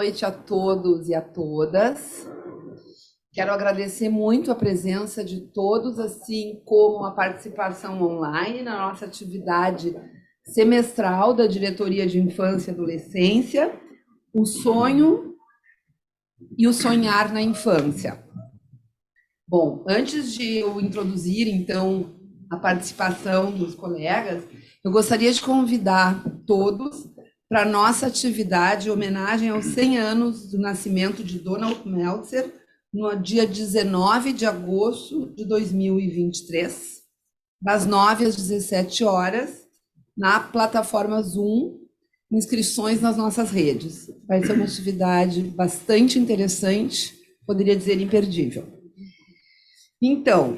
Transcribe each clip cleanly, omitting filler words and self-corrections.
Noite a todos e a todas. Quero agradecer muito a presença de todos, assim como a participação online na nossa atividade semestral da Diretoria de Infância e Adolescência, o sonho e o sonhar na infância. Bom, antes de eu introduzir, então, a participação dos colegas, eu gostaria de convidar todos para a nossa atividade em homenagem aos 100 anos do nascimento de Donald Meltzer, no dia 19 de agosto de 2023, das 9 às 17 horas, na plataforma Zoom, inscrições nas nossas redes. Vai ser uma atividade bastante interessante, poderia dizer imperdível. Então,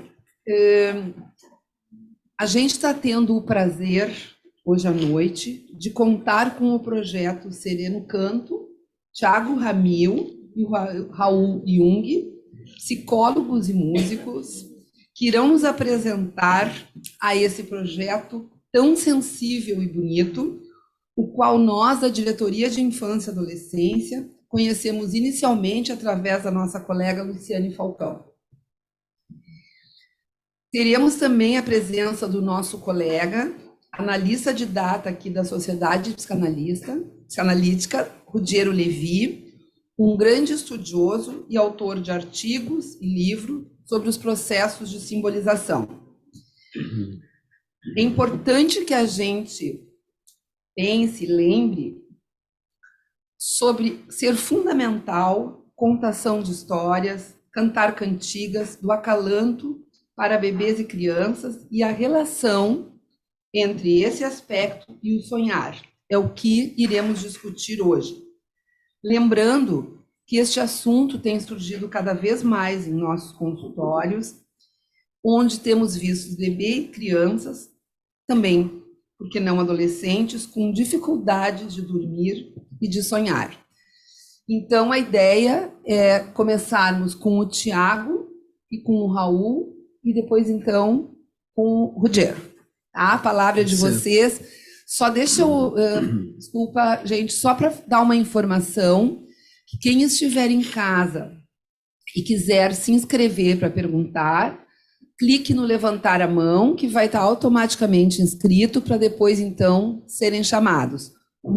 a gente está tendo o prazer, hoje à noite, de contar com o projeto Sereno Canto, Thiago Ramil e o Raul Jung, psicólogos e músicos, que irão nos apresentar a esse projeto tão sensível e bonito, o qual nós, da Diretoria de Infância e Adolescência, conhecemos inicialmente através da nossa colega Luciane Falcão. Teremos também a presença do nosso colega, analista de data aqui da Sociedade Psicanalítica, Ruggero Levi, um grande estudioso e autor de artigos e livros sobre os processos de simbolização. É importante que a gente pense, lembre sobre ser fundamental contação de histórias, cantar cantigas, do acalanto para bebês e crianças e a relação entre esse aspecto e o sonhar. É o que iremos discutir hoje. Lembrando que este assunto tem surgido cada vez mais em nossos consultórios, onde temos visto bebês e crianças, também, porque não adolescentes, com dificuldades de dormir e de sonhar. Então, a ideia é começarmos com o Thiago e com o Raul, e depois, então, com o Ruggero. Tá? A palavra é de vocês. Só deixa eu... desculpa, gente, só para dar uma informação, que quem estiver em casa e quiser se inscrever para perguntar, clique no levantar a mão, que vai estar automaticamente inscrito, para depois, então, serem chamados. Um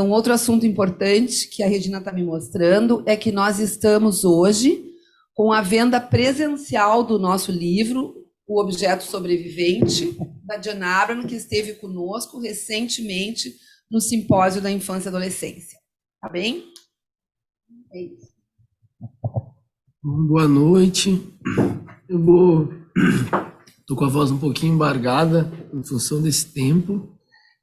outro assunto importante que a Regina está me mostrando é que nós estamos hoje com a venda presencial do nosso livro, O Objeto Sobrevivente, da Diana Abraham, que esteve conosco recentemente no Simpósio da Infância e Adolescência. Tá bem? É isso. Boa noite. Estou com a voz um pouquinho embargada em função desse tempo,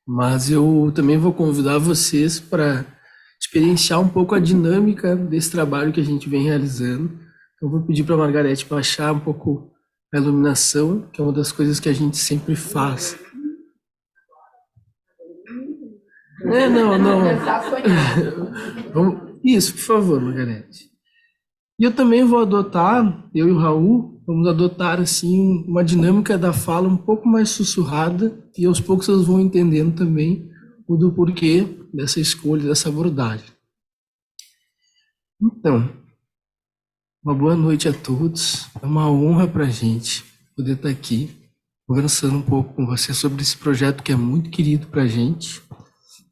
mas eu também vou convidar vocês para experienciar um pouco a dinâmica desse trabalho que a gente vem realizando. Então, vou pedir para a Margarete baixar um pouco a iluminação, que é uma das coisas que a gente sempre faz. Não. Isso, por favor, Margarete. E eu também vou adotar, eu e o Raul, vamos adotar assim uma dinâmica da fala um pouco mais sussurrada, e aos poucos vocês vão entendendo também o do porquê dessa escolha, dessa abordagem. Então, uma boa noite a todos. É uma honra para a gente poder estar aqui conversando um pouco com você sobre esse projeto que é muito querido para a gente,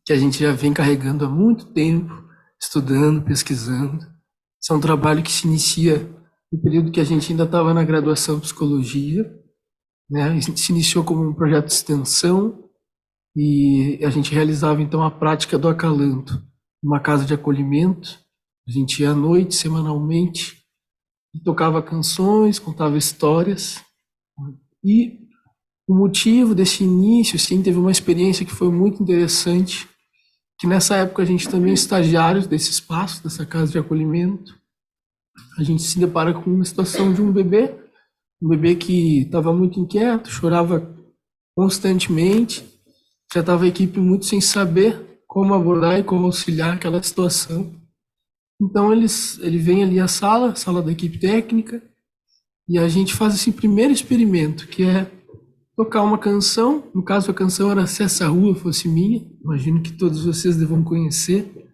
que a gente já vem carregando há muito tempo, estudando, pesquisando. Esse é um trabalho que se inicia no período que a gente ainda estava na graduação em psicologia, né? Se iniciou como um projeto de extensão e a gente realizava então a prática do acalanto, numa casa de acolhimento. A gente ia à noite, semanalmente, e tocava canções, contava histórias. E o motivo desse início, sim, teve uma experiência que foi muito interessante, que nessa época a gente também é estagiário desse espaço, dessa casa de acolhimento. A gente se depara com uma situação de um bebê que estava muito inquieto, chorava constantemente, já estava a equipe muito sem saber como abordar e como auxiliar aquela situação. Então ele vem ali à sala da equipe técnica, e a gente faz esse primeiro experimento, que é tocar uma canção. No caso, a canção era Se Essa Rua Fosse Minha, imagino que todos vocês devam conhecer.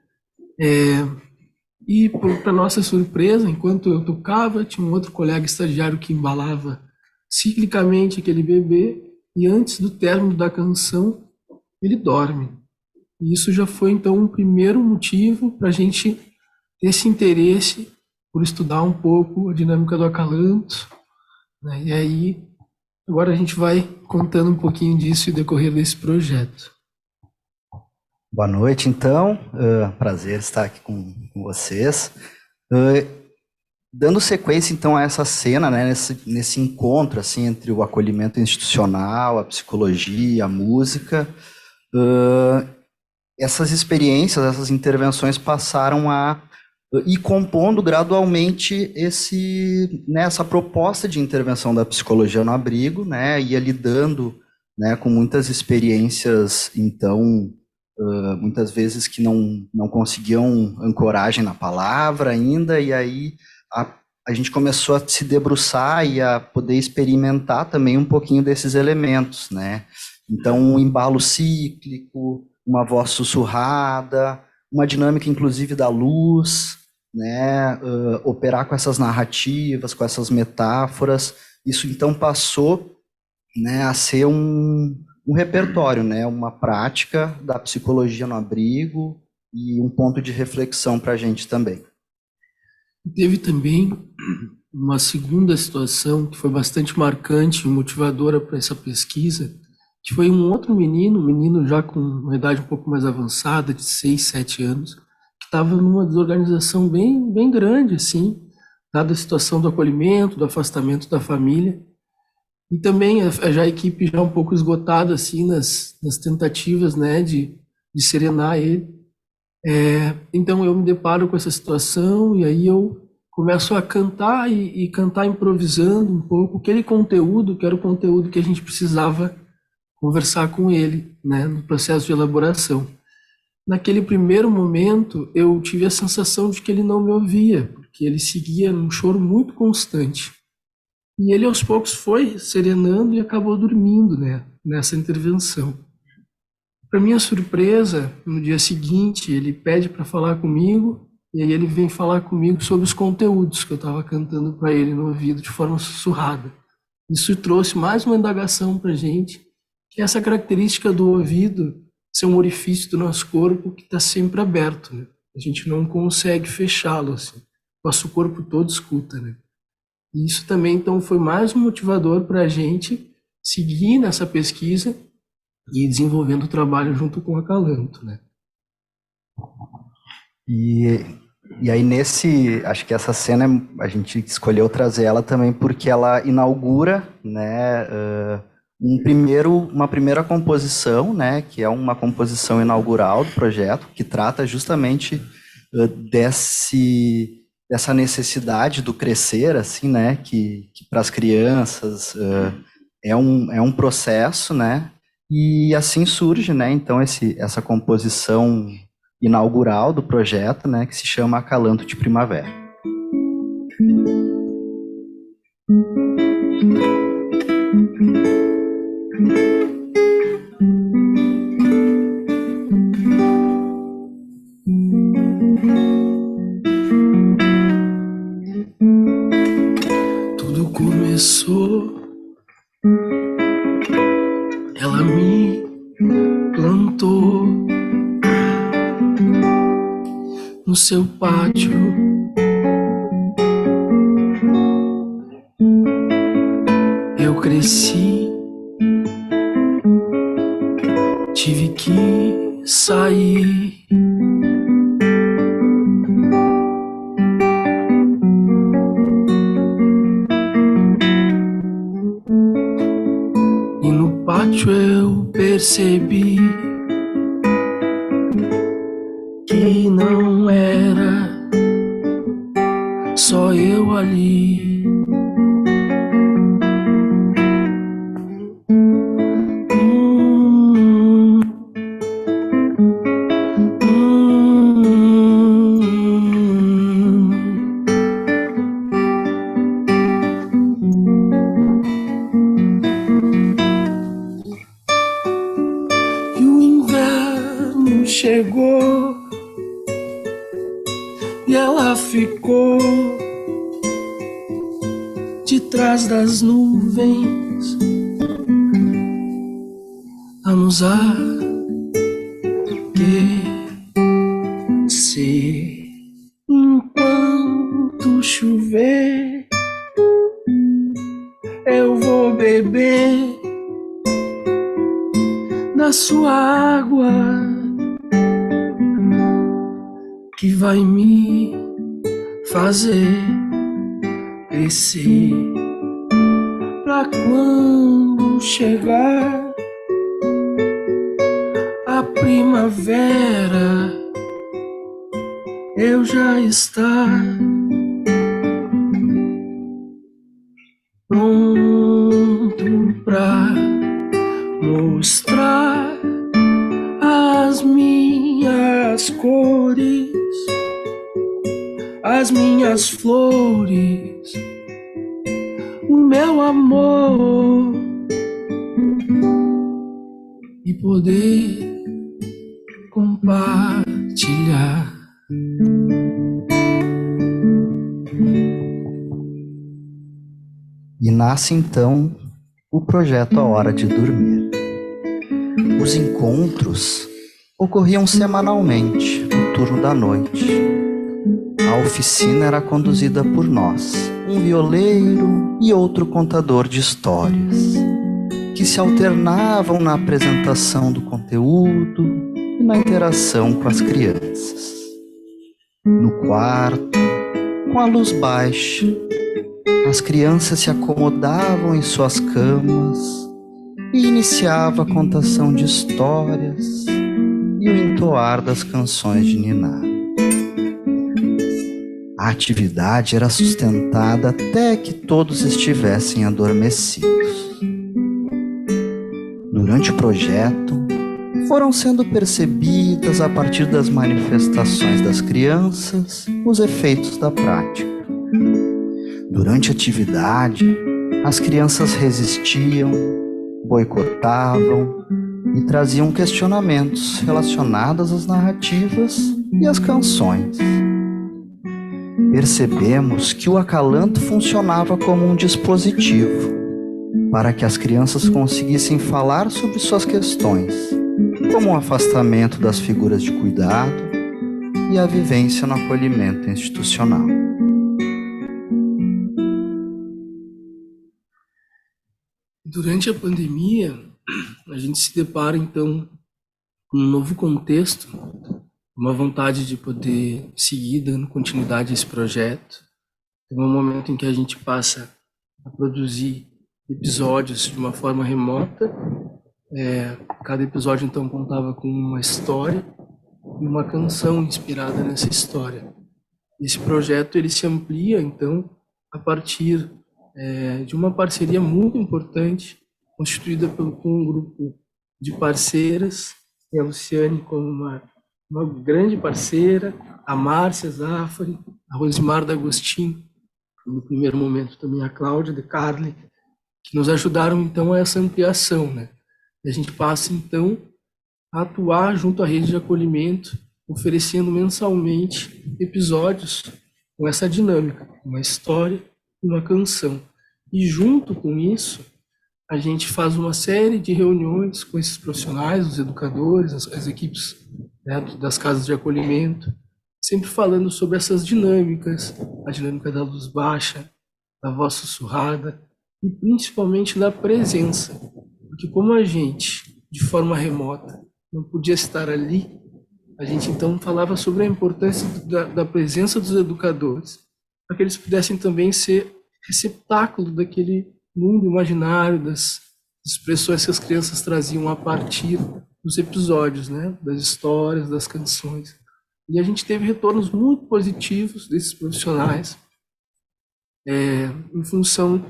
E, para nossa surpresa, enquanto eu tocava, tinha um outro colega estagiário que embalava ciclicamente aquele bebê, e antes do término da canção, ele dorme. E isso já foi, então, um primeiro motivo para a gente ter esse interesse por estudar um pouco a dinâmica do acalanto, né? E aí, agora a gente vai contando um pouquinho disso e decorrer desse projeto. Boa noite, então. Prazer estar aqui com vocês. Dando sequência, então, a essa cena, né, nesse encontro assim, entre o acolhimento institucional, a psicologia, a música, essas experiências, essas intervenções passaram a ir compondo gradualmente essa proposta de intervenção da psicologia no abrigo, né, ia lidando, né, com muitas experiências, então, muitas vezes que não conseguiam ancoragem na palavra ainda, e aí a gente começou a se debruçar e a poder experimentar também um pouquinho desses elementos, né? Então, um embalo cíclico, uma voz sussurrada, uma dinâmica, inclusive, da luz, né? Operar com essas narrativas, com essas metáforas. Isso, então, passou, né, a ser um repertório, né? Uma prática da psicologia no abrigo e um ponto de reflexão para a gente também. Teve também uma segunda situação que foi bastante marcante e motivadora para essa pesquisa, que foi um outro menino, já com uma idade um pouco mais avançada, de 6, 7 anos, que estava numa desorganização bem grande, assim, dada a situação do acolhimento, do afastamento da família, e também a equipe já um pouco esgotada, assim, nas tentativas, né, de serenar ele. Então eu me deparo com essa situação e aí eu começo a cantar e cantar improvisando um pouco aquele conteúdo que era o conteúdo que a gente precisava conversar com ele, né, no processo de elaboração. Naquele primeiro momento eu tive a sensação de que ele não me ouvia, porque ele seguia num choro muito constante. E ele aos poucos foi serenando e acabou dormindo, né, nessa intervenção. Para minha surpresa, no dia seguinte, ele pede para falar comigo, e aí ele vem falar comigo sobre os conteúdos que eu estava cantando para ele no ouvido de forma sussurrada. Isso trouxe mais uma indagação para a gente, que é essa característica do ouvido ser um orifício do nosso corpo que está sempre aberto, né? A gente não consegue fechá-lo, assim. Nosso corpo todo escuta, né? E isso também, então, foi mais um motivador para a gente seguir nessa pesquisa e desenvolvendo o trabalho junto com o Acalanto, né? E aí acho que essa cena a gente escolheu trazer ela também porque ela inaugura, né, uma primeira composição, né, que é uma composição inaugural do projeto, que trata justamente dessa necessidade do crescer, assim, né, que para as crianças é um processo, né. E assim surge, né, então, essa composição inaugural do projeto, né, que se chama Acalanto de Primavera. Tudo começou, ela me plantou no seu pátio. Eu cresci, tive que sair. E no pátio eu percebi que não era só eu ali. E o inverno chegou ela ficou de trás das nuvens a nos aquecer. Enquanto chover, eu vou beber da sua água que vai me fazer crescer. Pra quando chegar a primavera, eu já estar pronto pra mostrar as minhas cores, as minhas flores, o meu amor, e poder compartilhar. E nasce então o projeto A Hora de Dormir. Os encontros ocorriam semanalmente, no turno da noite. A oficina era conduzida por nós, um violeiro e outro contador de histórias, que se alternavam na apresentação do conteúdo e na interação com as crianças. No quarto, com a luz baixa, as crianças se acomodavam em suas camas e iniciava a contação de histórias e o entoar das canções de niná. A atividade era sustentada até que todos estivessem adormecidos. Durante o projeto, foram sendo percebidas, a partir das manifestações das crianças, os efeitos da prática. Durante a atividade, as crianças resistiam, boicotavam e traziam questionamentos relacionados às narrativas e às canções. Percebemos que o acalanto funcionava como um dispositivo para que as crianças conseguissem falar sobre suas questões, como o afastamento das figuras de cuidado e a vivência no acolhimento institucional. Durante a pandemia, a gente se depara então com um novo contexto, uma vontade de poder seguir dando continuidade a esse projeto. Tem um momento em que a gente passa a produzir episódios de uma forma remota. Cada episódio então contava com uma história e uma canção inspirada nessa história. Esse projeto ele se amplia então a partir de uma parceria muito importante constituída por um grupo de parceiras, e a Luciane como uma grande parceira, a Márcia Zafari, a Rosimar D'Agostino, no primeiro momento também a Cláudia De Carli, que nos ajudaram então a essa ampliação, né? E a gente passa então a atuar junto à rede de acolhimento, oferecendo mensalmente episódios com essa dinâmica, uma história e uma canção. E junto com isso, a gente faz uma série de reuniões com esses profissionais, os educadores, as equipes, né, das casas de acolhimento, sempre falando sobre essas dinâmicas, a dinâmica da luz baixa, da voz sussurrada e principalmente da presença. Porque como a gente, de forma remota, não podia estar ali, a gente então falava sobre a importância da presença dos educadores, para que eles pudessem também ser receptáculo daquele mundo imaginário, das expressões que as crianças traziam a partir dos episódios, né, das histórias, das canções. E a gente teve retornos muito positivos desses profissionais, em função,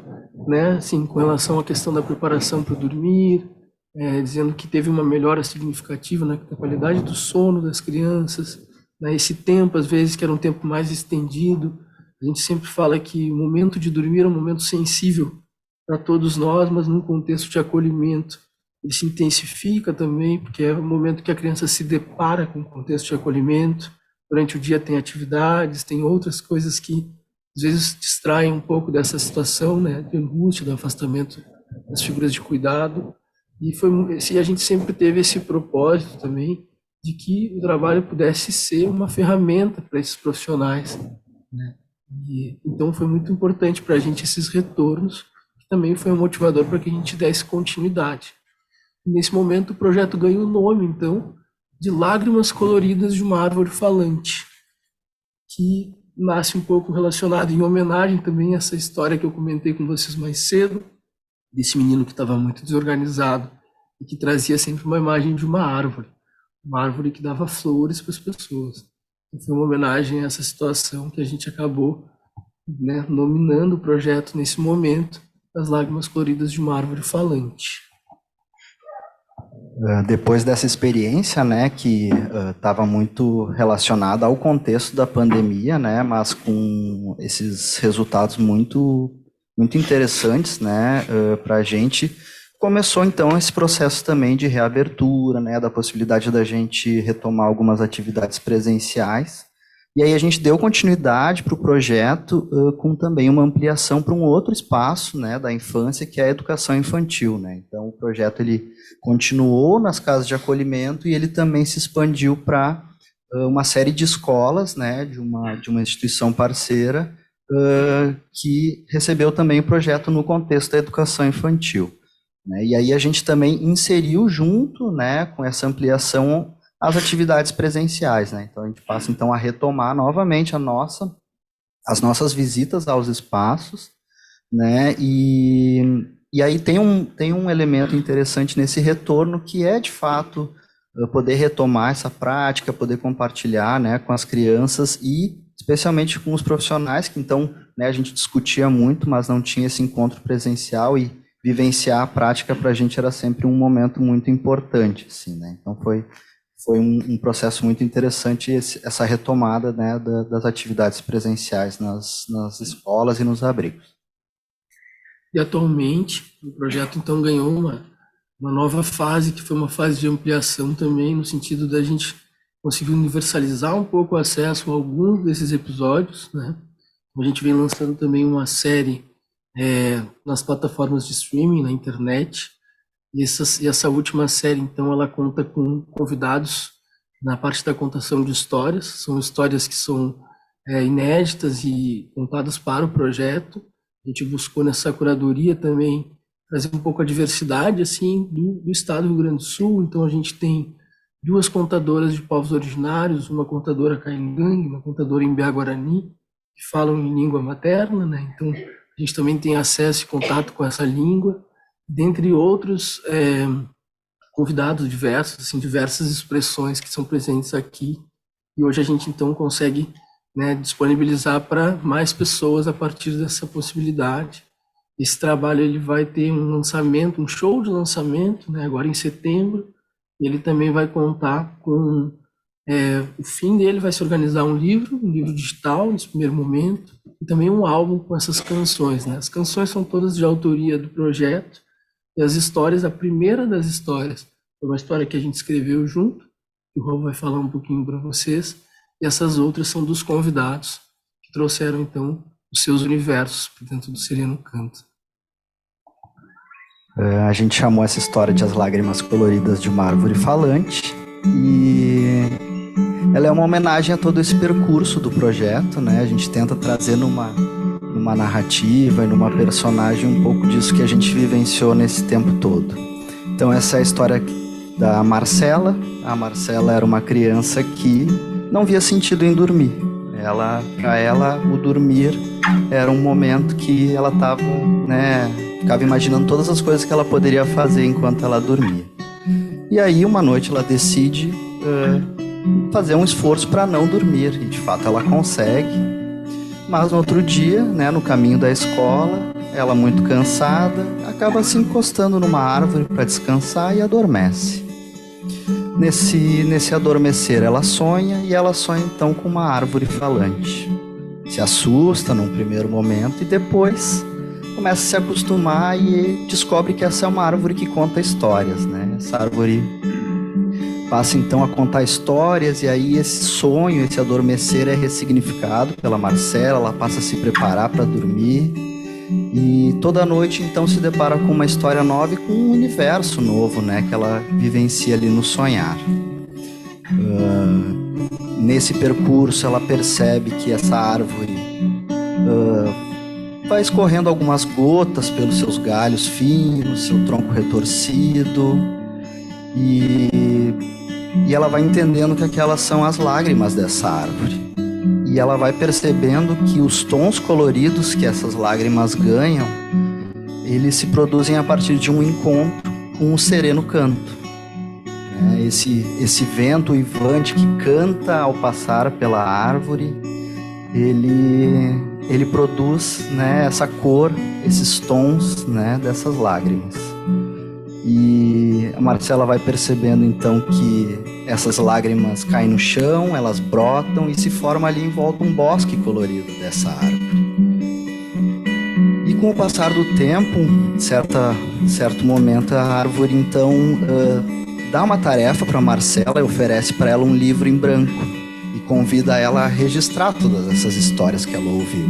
né, assim, com relação à questão da preparação para dormir, dizendo que teve uma melhora significativa na qualidade do sono das crianças, né, esse tempo, às vezes, que era um tempo mais estendido. A gente sempre fala que o momento de dormir é um momento sensível para todos nós, mas num contexto de acolhimento ele se intensifica também, porque é o momento que a criança se depara com o contexto de acolhimento, durante o dia tem atividades, tem outras coisas que às vezes distraem um pouco dessa situação, né, de angústia, do afastamento das figuras de cuidado. E a gente sempre teve esse propósito também de que o trabalho pudesse ser uma ferramenta para esses profissionais, né? E então foi muito importante para a gente esses retornos, que também foi um motivador para que a gente desse continuidade. E nesse momento o projeto ganha o nome, então, de Lágrimas Coloridas de uma Árvore Falante, que nasce um pouco relacionado em homenagem também a essa história que eu comentei com vocês mais cedo, desse menino que estava muito desorganizado e que trazia sempre uma imagem de uma árvore que dava flores para as pessoas. Então, foi uma homenagem a essa situação que a gente acabou, né, nominando o projeto nesse momento, As Lágrimas Coloridas de uma Árvore Falante. Depois dessa experiência, né, que estava muito relacionada ao contexto da pandemia, né, mas com esses resultados muito interessantes, né, para a gente, começou então esse processo também de reabertura, né, da possibilidade da gente retomar algumas atividades presenciais. E aí a gente deu continuidade para o projeto com também uma ampliação para um outro espaço, né, da infância, que é a educação infantil, né. Então o projeto ele continuou nas casas de acolhimento e ele também se expandiu para uma série de escolas, né, de uma instituição parceira que recebeu também o projeto no contexto da educação infantil, né. E aí a gente também inseriu junto, né, com essa ampliação as atividades presenciais, né? Então a gente passa então a retomar novamente as nossas visitas aos espaços, né? E aí tem um elemento interessante nesse retorno que é de fato poder retomar essa prática, poder compartilhar, né, com as crianças e especialmente com os profissionais que então, né, a gente discutia muito, mas não tinha esse encontro presencial e vivenciar a prática para a gente era sempre um momento muito importante, assim, né? Então foi um processo muito interessante essa retomada, né, das atividades presenciais nas escolas e nos abrigos. E atualmente o projeto então ganhou uma nova fase, que foi uma fase de ampliação também, no sentido da gente conseguir universalizar um pouco o acesso a alguns desses episódios, né? A gente vem lançando também uma série nas plataformas de streaming, na internet. E essa última série, então, ela conta com convidados na parte da contação de histórias. São histórias que são inéditas e contadas para o projeto. A gente buscou nessa curadoria também trazer um pouco a diversidade assim do estado do Rio Grande do Sul. Então, a gente tem 2 contadoras de povos originários, uma contadora caingangue, uma contadora Imbé-Guarani, que falam em língua materna, né? Então, a gente também tem acesso e contato com essa língua, dentre outros convidados diversos, assim, diversas expressões que são presentes aqui. E hoje a gente, então, consegue, né, disponibilizar para mais pessoas a partir dessa possibilidade. Esse trabalho ele vai ter um lançamento, um show de lançamento, né, agora em setembro. E ele também vai contar com... o fim dele vai se organizar um livro digital, nesse primeiro momento, e também um álbum com essas canções, né? As canções são todas de autoria do projeto, e as histórias, a primeira das histórias, foi uma história que a gente escreveu junto, que o Rob vai falar um pouquinho para vocês, e essas outras são dos convidados, que trouxeram, então, os seus universos para dentro do Sereno Canto. A gente chamou essa história de As Lágrimas Coloridas de uma Árvore Falante, e ela é uma homenagem a todo esse percurso do projeto, né? A gente tenta trazer numa narrativa e numa personagem um pouco disso que a gente vivenciou nesse tempo todo. Então essa é a história da Marcela. A Marcela era uma criança que não via sentido em dormir. Para ela, o dormir era um momento que ela estava, né, ficava imaginando todas as coisas que ela poderia fazer enquanto ela dormia. E aí, uma noite, ela decide fazer um esforço para não dormir. E, de fato, ela consegue. Mas, no outro dia, né, no caminho da escola, ela, muito cansada, acaba se encostando numa árvore para descansar e adormece. Nesse adormecer, ela sonha, e ela sonha, então, com uma árvore falante. Se assusta num primeiro momento e depois começa a se acostumar e descobre que essa é uma árvore que conta histórias, né? Essa árvore passa então a contar histórias, e aí esse sonho, esse adormecer é ressignificado pela Marcela, ela passa a se preparar para dormir, e toda noite então se depara com uma história nova e com um universo novo, né, que ela vivencia ali no sonhar. Nesse percurso ela percebe que essa árvore vai escorrendo algumas gotas pelos seus galhos finos, seu tronco retorcido, e ela vai entendendo que aquelas são as lágrimas dessa árvore. E ela vai percebendo que os tons coloridos que essas lágrimas ganham, eles se produzem a partir de um encontro com o sereno canto. Esse vento uivante que canta ao passar pela árvore, ele produz, né, essa cor, esses tons, né, dessas lágrimas. E a Marcela vai percebendo então que essas lágrimas caem no chão, elas brotam e se forma ali em volta um bosque colorido dessa árvore. E com o passar do tempo, certo momento, a árvore então dá uma tarefa para Marcela e oferece para ela um livro em branco e convida ela a registrar todas essas histórias que ela ouviu.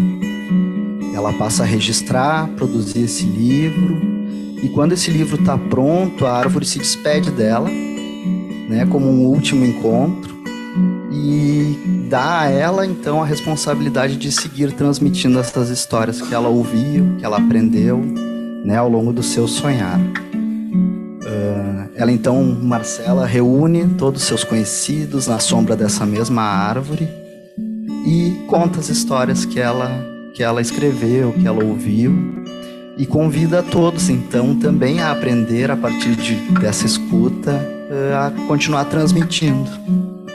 Ela passa a registrar, produzir esse livro. E quando esse livro está pronto, a árvore se despede dela, né, como um último encontro, e dá a ela, então, a responsabilidade de seguir transmitindo essas histórias que ela ouviu, que ela aprendeu, né, ao longo do seu sonhar. Ela, então, Marcela, reúne todos os seus conhecidos na sombra dessa mesma árvore e conta as histórias que ela escreveu, que ela ouviu. E convida a todos, então, também a aprender, a partir dessa escuta, a continuar transmitindo,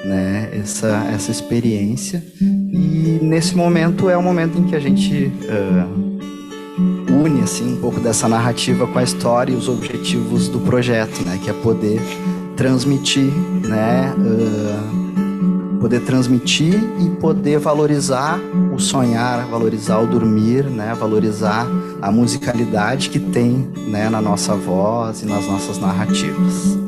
né, essa experiência. E nesse momento é o momento em que a gente une assim, um pouco dessa narrativa com a história e os objetivos do projeto, né, que é poder transmitir, né, e poder valorizar o sonhar, valorizar o dormir, né, valorizar a musicalidade que tem, né, na nossa voz e nas nossas narrativas.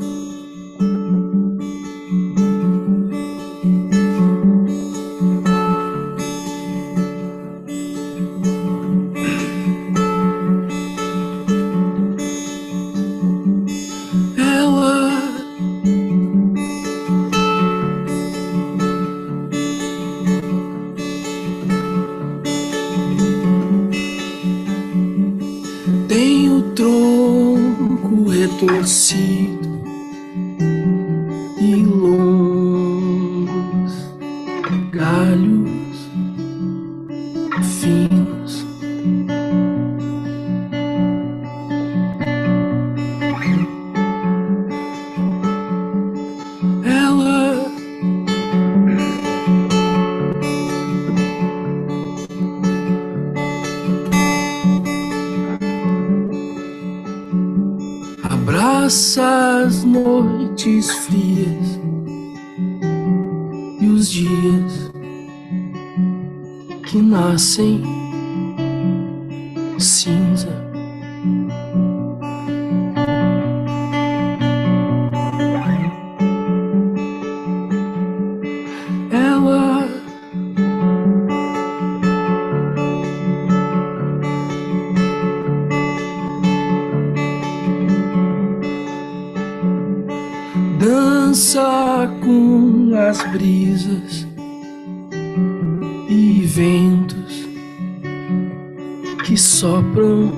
Tem o tronco retorcido e longos galhos finos. Ela abraça as noites frias e os dias que nascem cinza. Ela dança com as brisas e ventos que sopram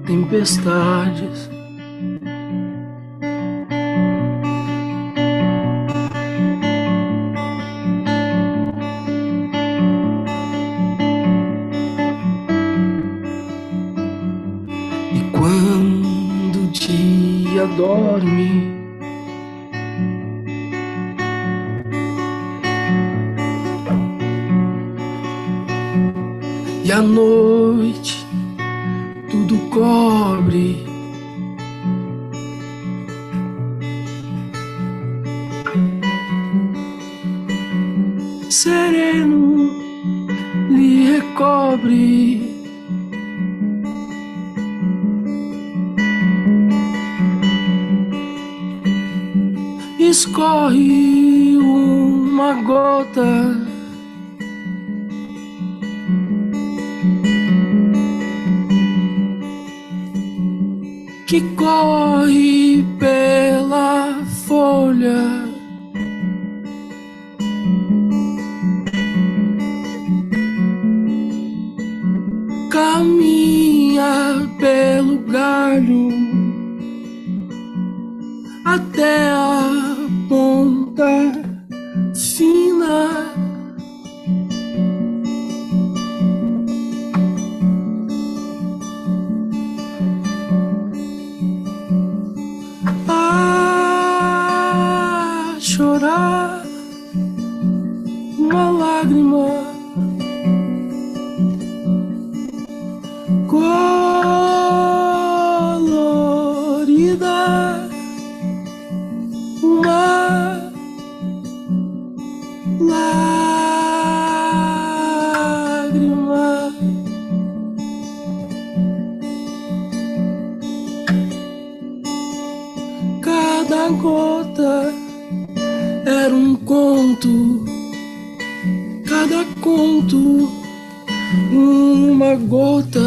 tempestades. E quando o dia dorme, e à noite tudo cobre, sereno lhe recobre. escorre uma gota que corre pela folha. Caminha pelo galho até a ponta fina. A chorar uma lágrima colorida, uma lágrima. Cada gota era um conto, cada conto uma gota,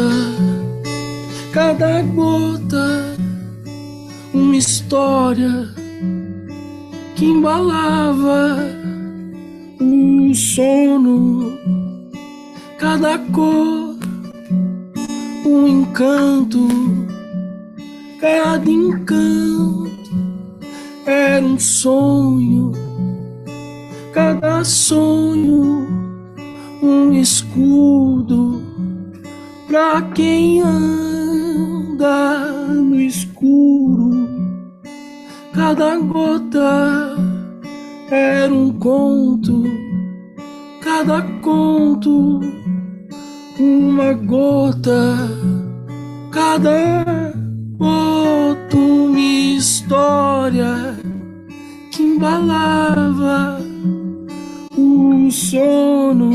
cada gota uma história que embalava o sono, cada cor um encanto, cada encanto era um sonho, cada sonho um escudo pra quem anda no escuro. Cada gota era um conto, cada conto uma gota, cada gota uma história que embalava o sono,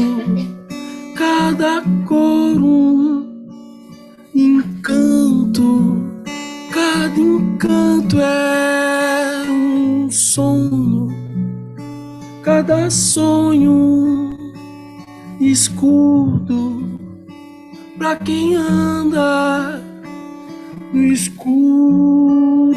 cada cor um encanto, cada encanto era um sonho, cada sonho escudo pra quem anda no escuro.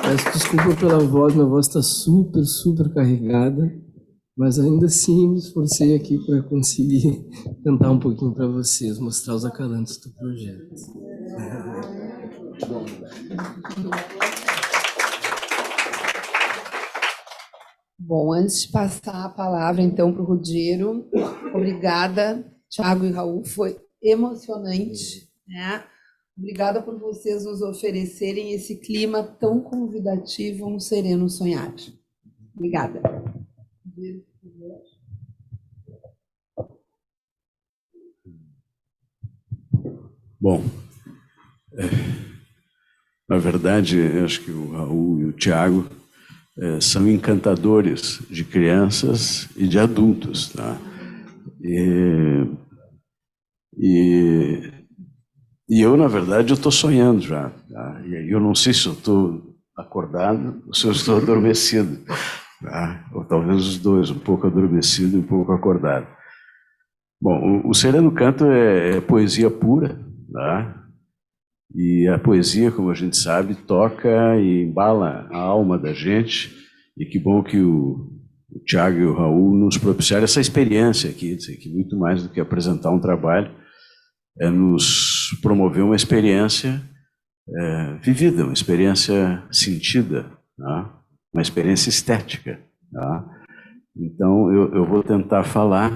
Peço desculpa pela voz, minha voz está super carregada, mas ainda assim me esforcei aqui para conseguir cantar um pouquinho para vocês, mostrar os acalantos do projeto. Bom, antes de passar a palavra então para o Ruggiero, obrigada, Thiago e Raul, foi emocionante, né? Obrigada por vocês nos oferecerem esse clima tão convidativo, um sereno sonhar. Obrigada. Bom, na verdade, eu acho que o Raul e o Thiago são encantadores de crianças e de adultos, tá? E eu, na verdade, eu estou sonhando já, tá? E eu não sei se eu estou acordado ou se eu estou adormecido, tá? Ou talvez os dois, um pouco adormecido e um pouco acordado. Bom, o Sereno Canto é poesia pura, tá? E a poesia, como a gente sabe, toca e embala a alma da gente. E que bom que o Thiago e o Raul nos propiciaram essa experiência aqui, que muito mais do que apresentar um trabalho, é nos promover uma experiência vivida, uma experiência sentida, tá? Uma experiência estética, tá? Então, eu vou tentar falar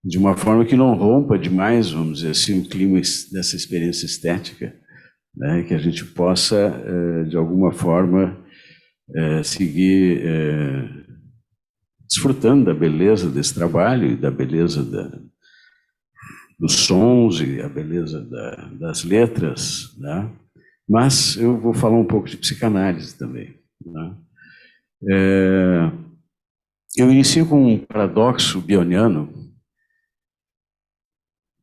de uma forma que não rompa demais, vamos dizer assim, o clima dessa experiência estética, né? Que a gente possa, de alguma forma, seguir desfrutando da beleza desse trabalho e da beleza dos sons e a beleza das letras, né? Mas eu vou falar um pouco de psicanálise também, né? Eu inicio com um paradoxo bioniano.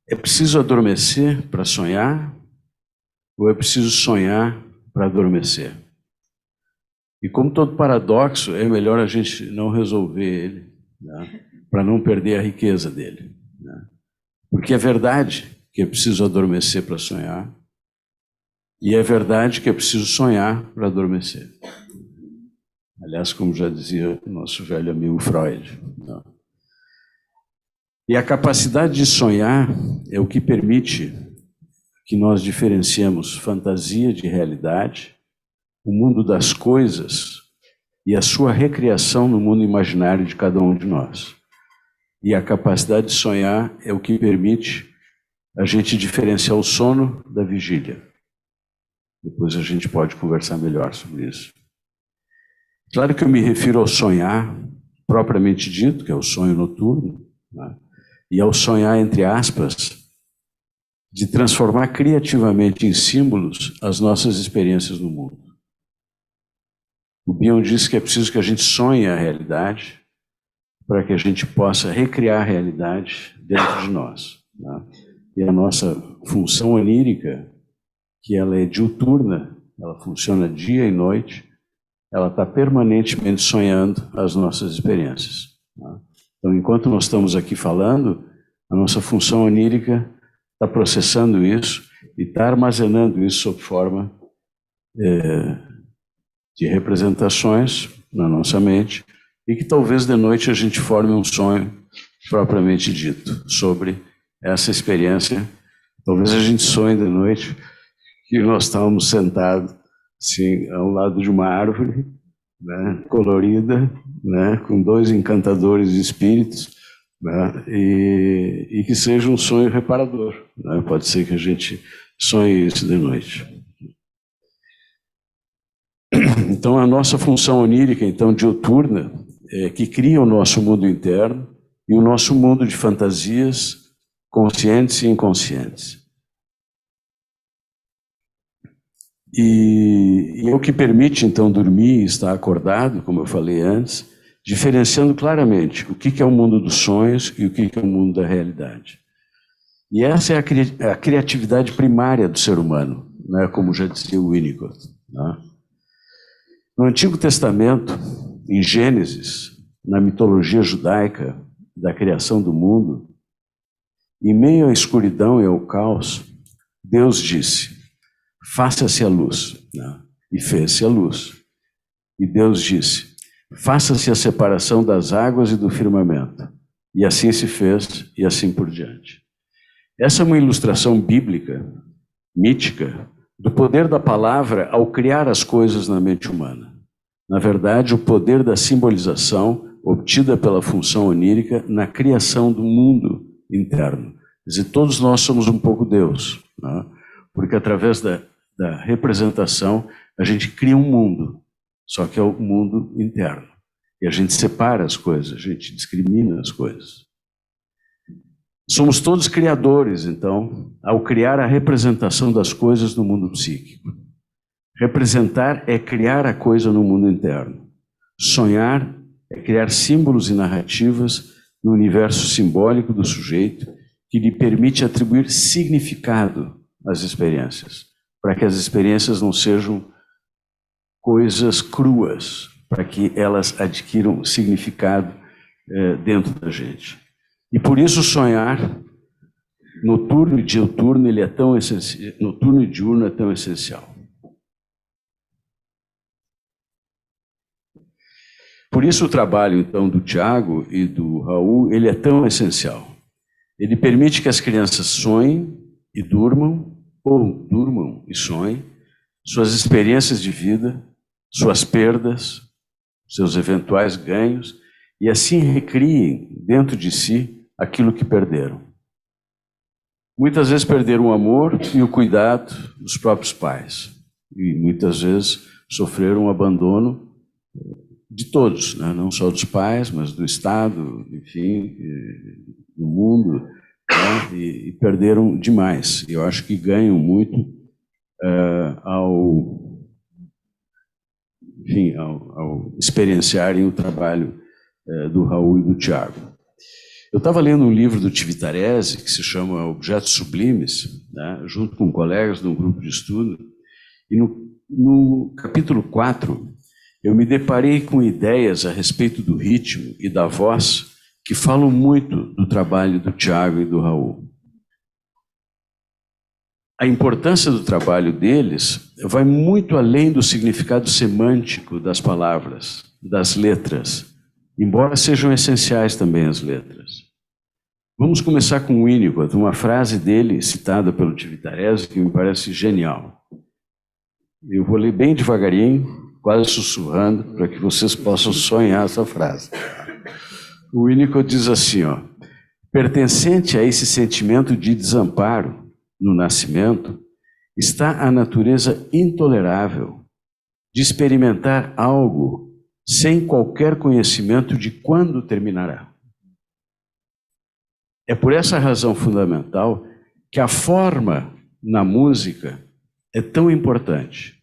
É preciso adormecer para sonhar ou é preciso sonhar para adormecer? E como todo paradoxo, é melhor a gente não resolver ele, né? Para não perder a riqueza dele, né? Porque é verdade que é preciso adormecer para sonhar e é verdade que é preciso sonhar para adormecer. Aliás, como já dizia o nosso velho amigo Freud, né? E a capacidade de sonhar é o que permite que nós diferenciemos fantasia de realidade, o mundo das coisas e a sua recriação no mundo imaginário de cada um de nós. E a capacidade de sonhar é o que permite a gente diferenciar o sono da vigília. Depois a gente pode conversar melhor sobre isso. Claro que eu me refiro ao sonhar propriamente dito, que é o sonho noturno, né? E ao sonhar, entre aspas, de transformar criativamente em símbolos as nossas experiências no mundo. O Bion disse que é preciso que a gente sonhe a realidade para que a gente possa recriar a realidade dentro de nós, né? E a nossa função onírica, que ela é diuturna, ela funciona dia e noite, ela está permanentemente sonhando as nossas experiências, né? Então, enquanto nós estamos aqui falando, a nossa função onírica está processando isso e está armazenando isso sob forma de representações na nossa mente e que talvez de noite a gente forme um sonho propriamente dito sobre essa experiência. Talvez a gente sonhe de noite que nós estávamos sentados assim, ao lado de uma árvore, né, colorida, né, com dois encantadores espíritos, né, e que seja um sonho reparador, né? Pode ser que a gente sonhe isso de noite. Então, a nossa função onírica, então, diuturna, é que cria o nosso mundo interno e o nosso mundo de fantasias conscientes e inconscientes. E é o que permite, então, dormir e estar acordado, como eu falei antes, diferenciando claramente o que é o mundo dos sonhos e o que é o mundo da realidade. E essa é a criatividade primária do ser humano, né? Como já dizia o Winnicott, né? No Antigo Testamento, em Gênesis, na mitologia judaica da criação do mundo, em meio à escuridão e ao caos, Deus disse: faça-se a luz, né? E fez-se a luz. E Deus disse: faça-se a separação das águas e do firmamento. E assim se fez, e assim por diante. Essa é uma ilustração bíblica, mítica, do poder da palavra ao criar as coisas na mente humana. Na verdade, o poder da simbolização obtida pela função onírica na criação do mundo interno. Quer dizer, todos nós somos um pouco Deus, né? Porque através da representação a gente cria um mundo, só que é o mundo interno. E a gente separa as coisas, a gente discrimina as coisas. Somos todos criadores, então, ao criar a representação das coisas no mundo psíquico. Representar é criar a coisa no mundo interno. Sonhar é criar símbolos e narrativas no universo simbólico do sujeito que lhe permite atribuir significado às experiências, para que as experiências não sejam coisas cruas, para que elas adquiram significado dentro da gente. E por isso sonhar, noturno e diuturno, ele é tão essencial, noturno e diurno é tão essencial. Por isso o trabalho, então, do Tiago e do Raul, ele é tão essencial. Ele permite que as crianças sonhem e durmam, ou durmam e sonhem, suas experiências de vida, suas perdas, seus eventuais ganhos, e assim recriem dentro de si aquilo que perderam. Muitas vezes perderam o amor e o cuidado dos próprios pais. E muitas vezes sofreram um abandono de todos, né? Não só dos pais, mas do Estado, enfim, do mundo, né? E perderam demais. Eu acho que ganham muito ao experienciarem o trabalho do Raul e do Tiago. Eu estava lendo um livro do Tivitarese, que se chama Objetos Sublimes, né, junto com colegas de um grupo de estudo, e no capítulo 4, eu me deparei com ideias a respeito do ritmo e da voz que falam muito do trabalho do Tiago e do Raul. A importância do trabalho deles vai muito além do significado semântico das palavras, das letras, embora sejam essenciais também as letras. Vamos começar com o Winnicott, uma frase dele citada pelo Tivitarese que me parece genial. Eu vou ler bem devagarinho, quase sussurrando, para que vocês possam sonhar essa frase. O Winnicott diz assim, ó: pertencente a esse sentimento de desamparo no nascimento, está a natureza intolerável de experimentar algo sem qualquer conhecimento de quando terminará. É por essa razão fundamental que a forma na música é tão importante,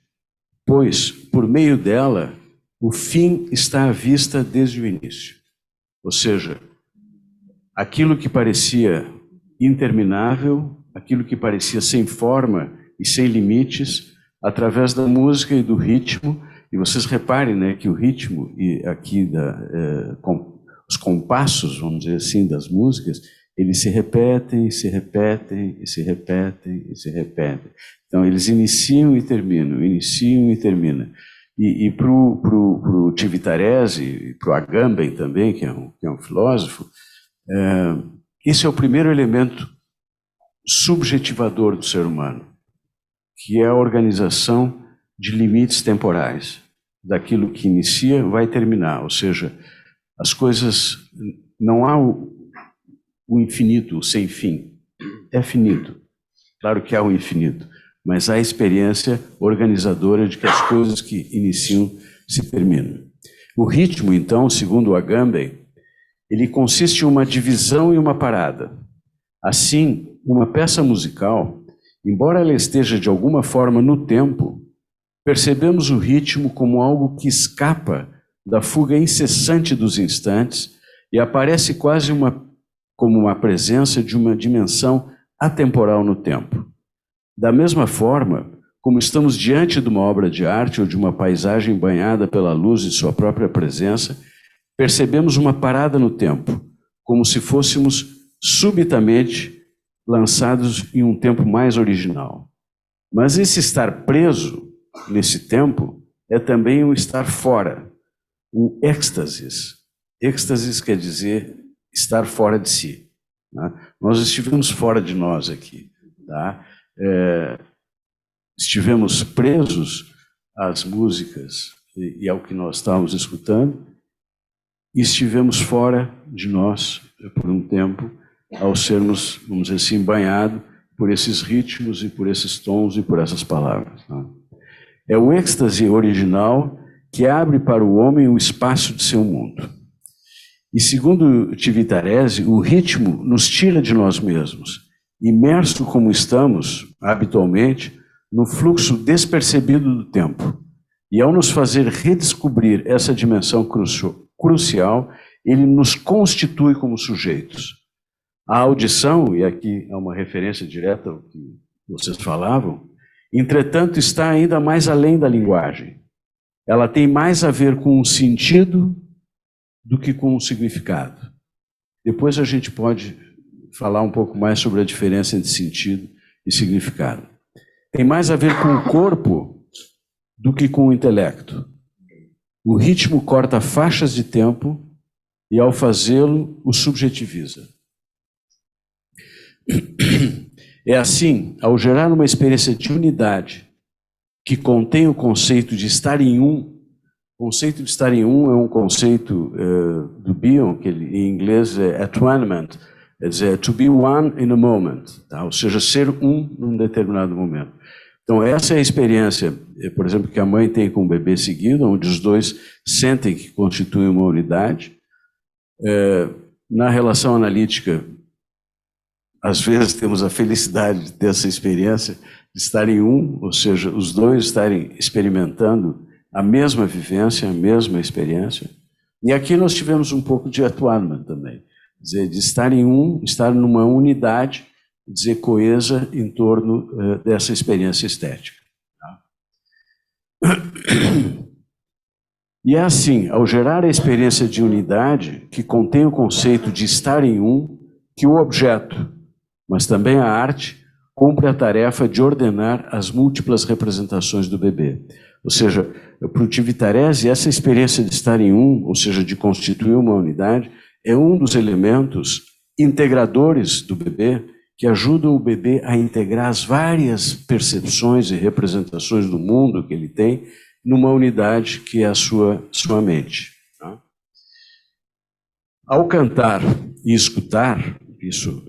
pois, por meio dela, o fim está à vista desde o início. Ou seja, aquilo que parecia interminável, aquilo que parecia sem forma e sem limites, através da música e do ritmo, e vocês reparem, né, que o ritmo e aqui os compassos, vamos dizer assim, das músicas, eles se repetem, se repetem, e se repetem, e se repetem. Então, eles iniciam e terminam, iniciam e terminam. E para o Tivitarese, e para o Agamben também, que é um filósofo, esse é o primeiro elemento subjetivador do ser humano, que é a organização de limites temporais. Daquilo que inicia vai terminar, ou seja, as coisas, não há o infinito, o sem fim. É finito. Claro que há o infinito, mas há a experiência organizadora de que as coisas que iniciam se terminam. O ritmo, então, segundo o Agamben, ele consiste em uma divisão e uma parada. Assim, uma peça musical, embora ela esteja de alguma forma no tempo, percebemos o ritmo como algo que escapa da fuga incessante dos instantes e aparece quase como uma presença de uma dimensão atemporal no tempo. Da mesma forma, como estamos diante de uma obra de arte ou de uma paisagem banhada pela luz de sua própria presença, percebemos uma parada no tempo, como se fôssemos subitamente lançados em um tempo mais original. Mas esse estar preso nesse tempo é também um estar fora, um êxtasis. Êxtasis quer dizer estar fora de si. Né? Nós estivemos fora de nós aqui. Tá? Estivemos presos às músicas e ao que nós estávamos escutando, e estivemos fora de nós por um tempo, ao sermos, vamos dizer assim, banhados por esses ritmos e por esses tons e por essas palavras. Né? É o êxtase original que abre para o homem o espaço de seu mundo. E segundo Tivitarese, o ritmo nos tira de nós mesmos, imerso como estamos, habitualmente, no fluxo despercebido do tempo. E ao nos fazer redescobrir essa dimensão crucial, ele nos constitui como sujeitos. A audição, e aqui é uma referência direta ao que vocês falavam, entretanto, está ainda mais além da linguagem. Ela tem mais a ver com o sentido do que com o significado. Depois a gente pode falar um pouco mais sobre a diferença entre sentido e significado. Tem mais a ver com o corpo do que com o intelecto. O ritmo corta faixas de tempo e, ao fazê-lo, o subjetiviza. É assim, ao gerar uma experiência de unidade que contém o conceito de estar em um. O conceito de estar em um é um conceito do Bion, que em inglês é attunement, Quer dizer, to be one in a moment, tá? Ou seja, ser um num determinado momento. Então, essa é a experiência, por exemplo, que a mãe tem com o bebê seguido, onde os dois sentem que constituem uma unidade. Na relação analítica, às vezes temos a felicidade de ter essa experiência, de estarem um, ou seja, os dois estarem experimentando a mesma vivência, a mesma experiência. E aqui nós tivemos um pouco de Atwaterman também, quer dizer, de estar em um, estar numa unidade, dizer, coesa em torno dessa experiência estética. Tá? E é assim, ao gerar a experiência de unidade, que contém o conceito de estar em um, que o objeto, mas também a arte, cumpre a tarefa de ordenar as múltiplas representações do bebê. Ou seja, para o Tivitarese, essa experiência de estar em um, ou seja, de constituir uma unidade, é um dos elementos integradores do bebê, que ajudam o bebê a integrar as várias percepções e representações do mundo que ele tem numa unidade que é a sua mente. Tá? Ao cantar e escutar, isso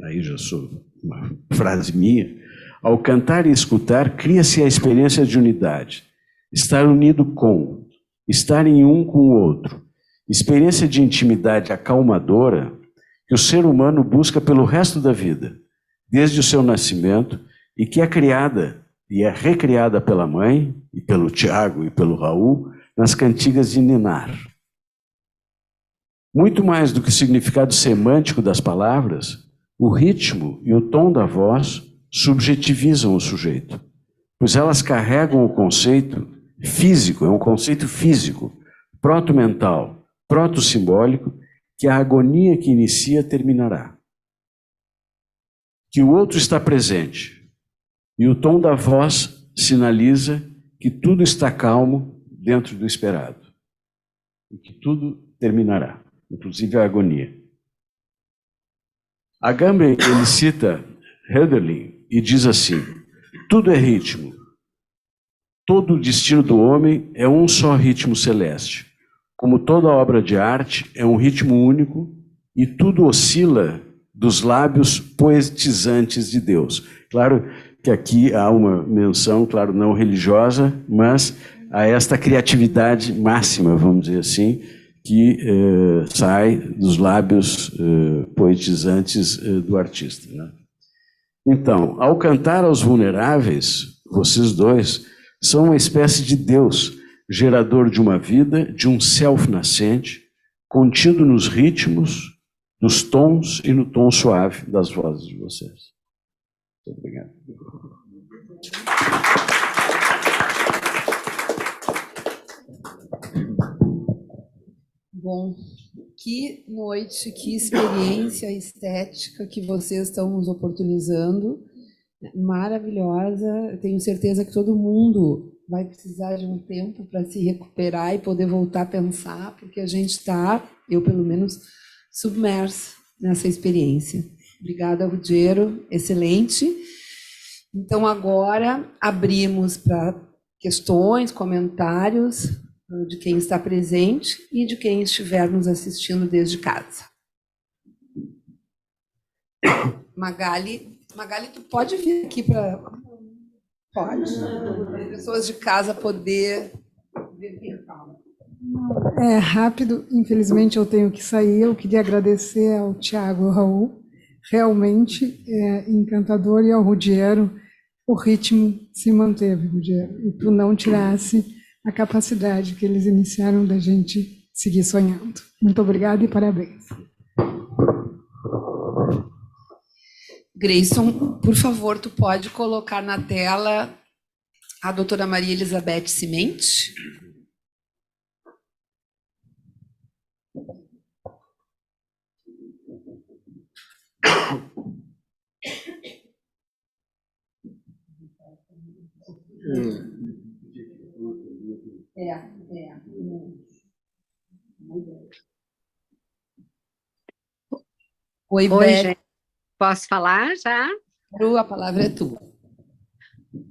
aí já sou uma frase minha, ao cantar e escutar, cria-se a experiência de unidade, estar unido com, estar em um com o outro, experiência de intimidade acalmadora que o ser humano busca pelo resto da vida, desde o seu nascimento, e que é criada e é recriada pela mãe, e pelo Tiago e pelo Raul, nas cantigas de ninar. Muito mais do que o significado semântico das palavras, o ritmo e o tom da voz subjetivizam o sujeito, pois elas carregam o conceito físico, é um conceito físico, proto-mental, proto-simbólico, que a agonia que inicia terminará. Que o outro está presente, e o tom da voz sinaliza que tudo está calmo dentro do esperado, e que tudo terminará, inclusive a agonia. Agamben, ele cita Hölderlin e diz assim: tudo é ritmo, todo o destino do homem é um só ritmo celeste. Como toda obra de arte, é um ritmo único e tudo oscila dos lábios poetizantes de Deus. Claro que aqui há uma menção, claro, não religiosa, mas a esta criatividade máxima, vamos dizer assim, que sai dos lábios poetizantes do artista. Né? Então, ao cantar aos vulneráveis, vocês dois são uma espécie de Deus, gerador de uma vida, de um self nascente, contido nos ritmos, nos tons e no tom suave das vozes de vocês. Muito obrigado. Bom, que noite, que experiência estética que vocês estão nos oportunizando. Maravilhosa. Eu tenho certeza que todo mundo vai precisar de um tempo para se recuperar e poder voltar a pensar, porque a gente está, eu pelo menos, submersa nessa experiência. Obrigada, Ruggiero, excelente. Então, agora abrimos para questões, comentários de quem está presente e de quem estiver nos assistindo desde casa. Magali, tu pode vir aqui para... Pode. Para as pessoas de casa poder ver. É rápido, infelizmente eu tenho que sair. Eu queria agradecer ao Tiago e ao Raul, realmente é encantador, e ao Ruggiero, o ritmo se manteve, Ruggiero, e tu não tirasse a capacidade que eles iniciaram da gente seguir sonhando. Muito obrigada e parabéns. Grayson, por favor, tu pode colocar na tela a doutora Maria Elizabeth Cimente. Oi, Beth. Gente. Posso falar já? A palavra é tua.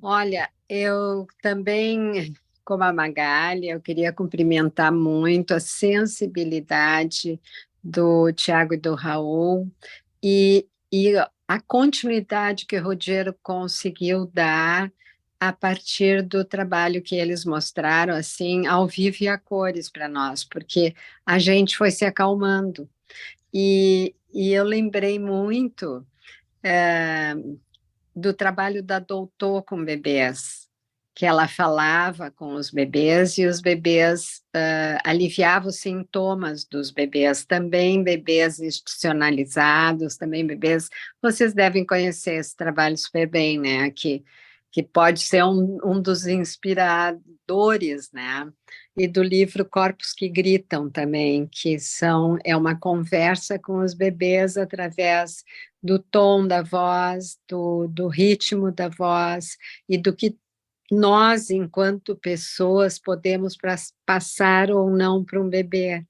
Olha, eu também, como a Magali, eu queria cumprimentar muito a sensibilidade do Tiago e do Raul, e a continuidade que o Ruggiero conseguiu dar a partir do trabalho que eles mostraram, assim, ao vivo e a cores para nós, porque a gente foi se acalmando. E eu lembrei muito do trabalho da Doutor com bebês, que ela falava com os bebês e os bebês aliviavam os sintomas dos bebês, também bebês institucionalizados, também bebês. Vocês devem conhecer esse trabalho super bem, né? Que pode ser um dos inspiradores, né? E do livro Corpos que Gritam também, que é uma conversa com os bebês através do tom da voz, do ritmo da voz e do que nós, enquanto pessoas, podemos passar ou não para um bebê,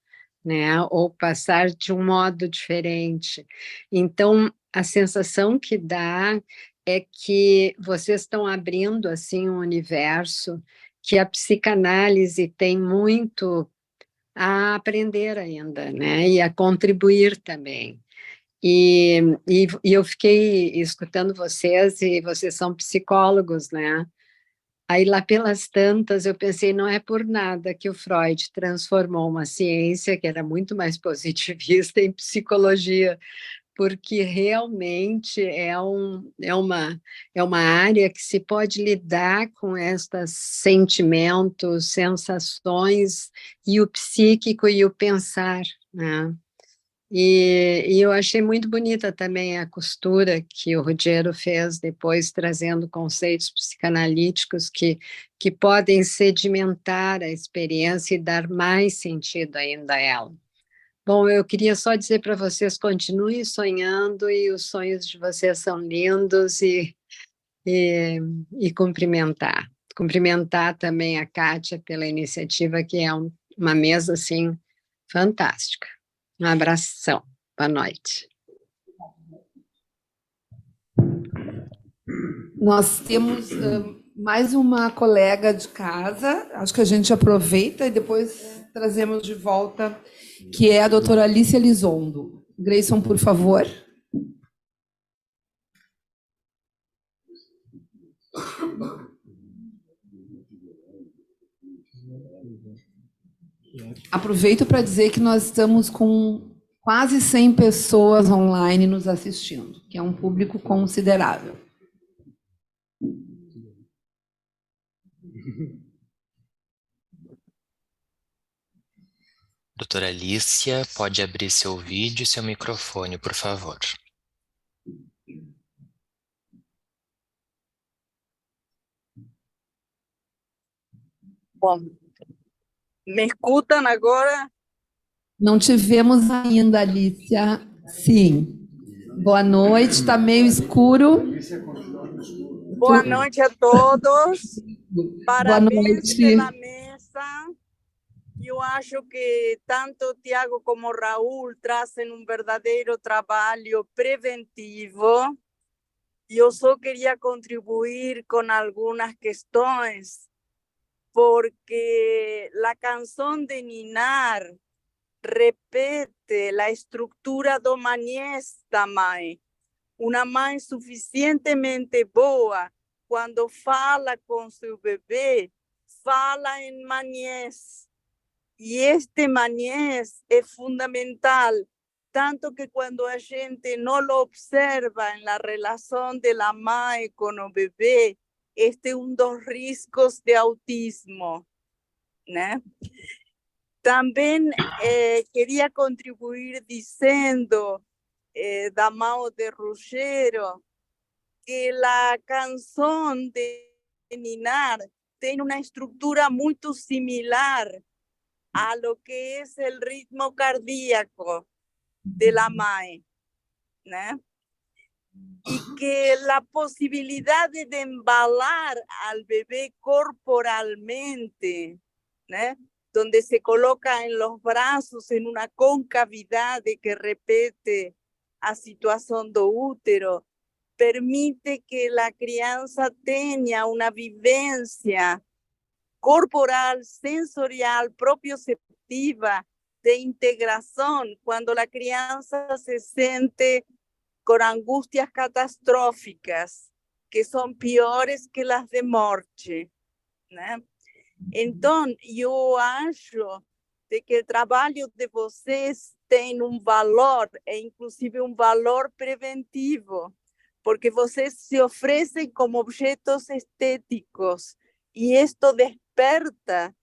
né? Ou passar de um modo diferente. Então, a sensação que dá é que vocês estão abrindo assim um universo que a psicanálise tem muito a aprender ainda, né? E a contribuir também. E eu fiquei escutando vocês, e vocês são psicólogos, né? Aí lá pelas tantas eu pensei, não é por nada que o Freud transformou uma ciência que era muito mais positivista em psicologia, porque realmente é uma área que se pode lidar com estes sentimentos, sensações, e o psíquico e o pensar, né? E eu achei muito bonita também a costura que o Ruggiero fez depois, trazendo conceitos psicanalíticos que podem sedimentar a experiência e dar mais sentido ainda a ela. Bom, eu queria só dizer para vocês, continuem sonhando, e os sonhos de vocês são lindos, e cumprimentar. Cumprimentar também a Kátia pela iniciativa, que é uma mesa, assim, fantástica. Um abração. Boa noite. Nós temos mais uma colega de casa, acho que a gente aproveita e depois trazemos de volta, que é a doutora Alicia Elizondo. Grayson, por favor. Aproveito para dizer que nós estamos com quase 100 pessoas online nos assistindo, que é um público considerável. Doutora Alicia, pode abrir seu vídeo e seu microfone, por favor. Bom, me escutam agora? Não tivemos ainda, Alicia. Sim. Boa noite, está meio escuro. Boa noite a todos. Boa Parabéns noite. pela mesa. Eu acho que tanto Tiago como Raul trazem um verdadeiro trabalho preventivo. Eu só queria contribuir com algumas questões, porque a canção de Ninar repete a estrutura do Manies da mãe. Uma mãe suficientemente boa, quando fala com seu bebê, fala em Manies. E este Manies é fundamental, tanto que quando a gente não lo observa na relação da mãe com o bebê, este é um dos riscos de autismo, né? Também queria contribuir dizendo, da mão de Ruggiero, que a canção de Ninar tem uma estrutura muito similar a lo que é o ritmo cardíaco de la mãe, né? E que a possibilidade de embalar al bebê corporalmente, né? Donde se coloca en los brazos en una concavidad que repete a situación do útero, permite que la crianza tenga una vivencia corporal, sensorial, propioceptiva de integração quando a criança se sente com angústias catastróficas, que são piores que as de morte, né? Então, eu acho de que o trabalho de vocês tem um valor, inclusive um valor preventivo, porque vocês se oferecem como objetos estéticos, e isto desperta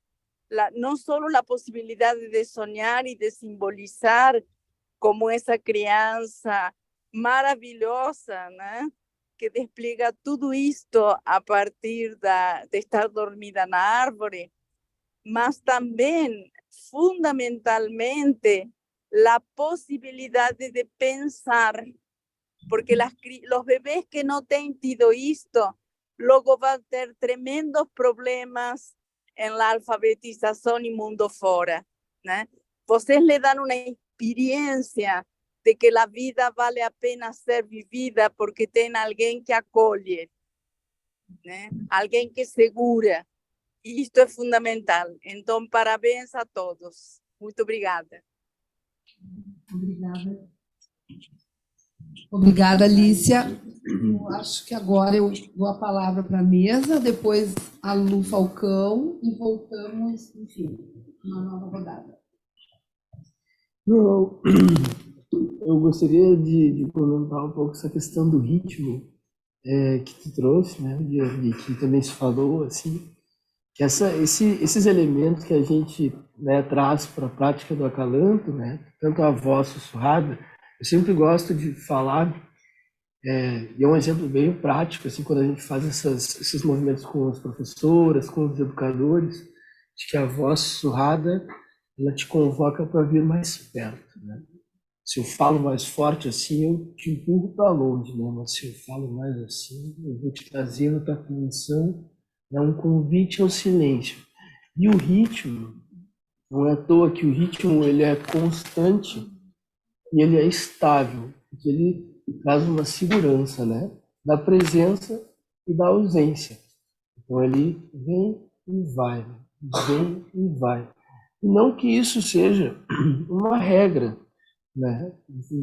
não só a possibilidade de sonhar e de simbolizar como essa criança maravilhosa, né? Que despliega tudo isto a partir de estar dormida na árvore, mas também, fundamentalmente, a possibilidade de pensar, porque os bebês que não têm tido isto, logo vão ter tremendos problemas em la alfabetização e mundo fora, né? Vocês lhe dão uma experiência de que a vida vale a pena ser vivida porque tem alguém que acolhe, né? Alguém que segura. E isto é fundamental. Então, parabéns a todos. Muito obrigada. Obrigada. Obrigada, Alicia. Eu acho que agora eu dou a palavra para a mesa, depois a Lu Falcão e voltamos, enfim, uma nova rodada. Não, eu gostaria de comentar um pouco essa questão do ritmo que tu trouxe, né, de que também se falou, assim, que esses elementos que a gente, né, traz para a prática do acalanto, né, tanto a voz sussurrada, eu sempre gosto de falar, e é um exemplo bem prático, assim, quando a gente faz esses movimentos com as professoras, com os educadores, de que a voz sussurrada, ela te convoca para vir mais perto, né? Se eu falo mais forte assim, eu te empurro para longe, né? Mas se eu falo mais assim, eu vou te trazer na tua atenção, é um convite ao silêncio. E o ritmo, não é à toa que o ritmo ele é constante e ele é estável, porque ele traz uma segurança, né? Da presença e da ausência. Então ele vem e vai, vem e vai. E não que isso seja uma regra, né?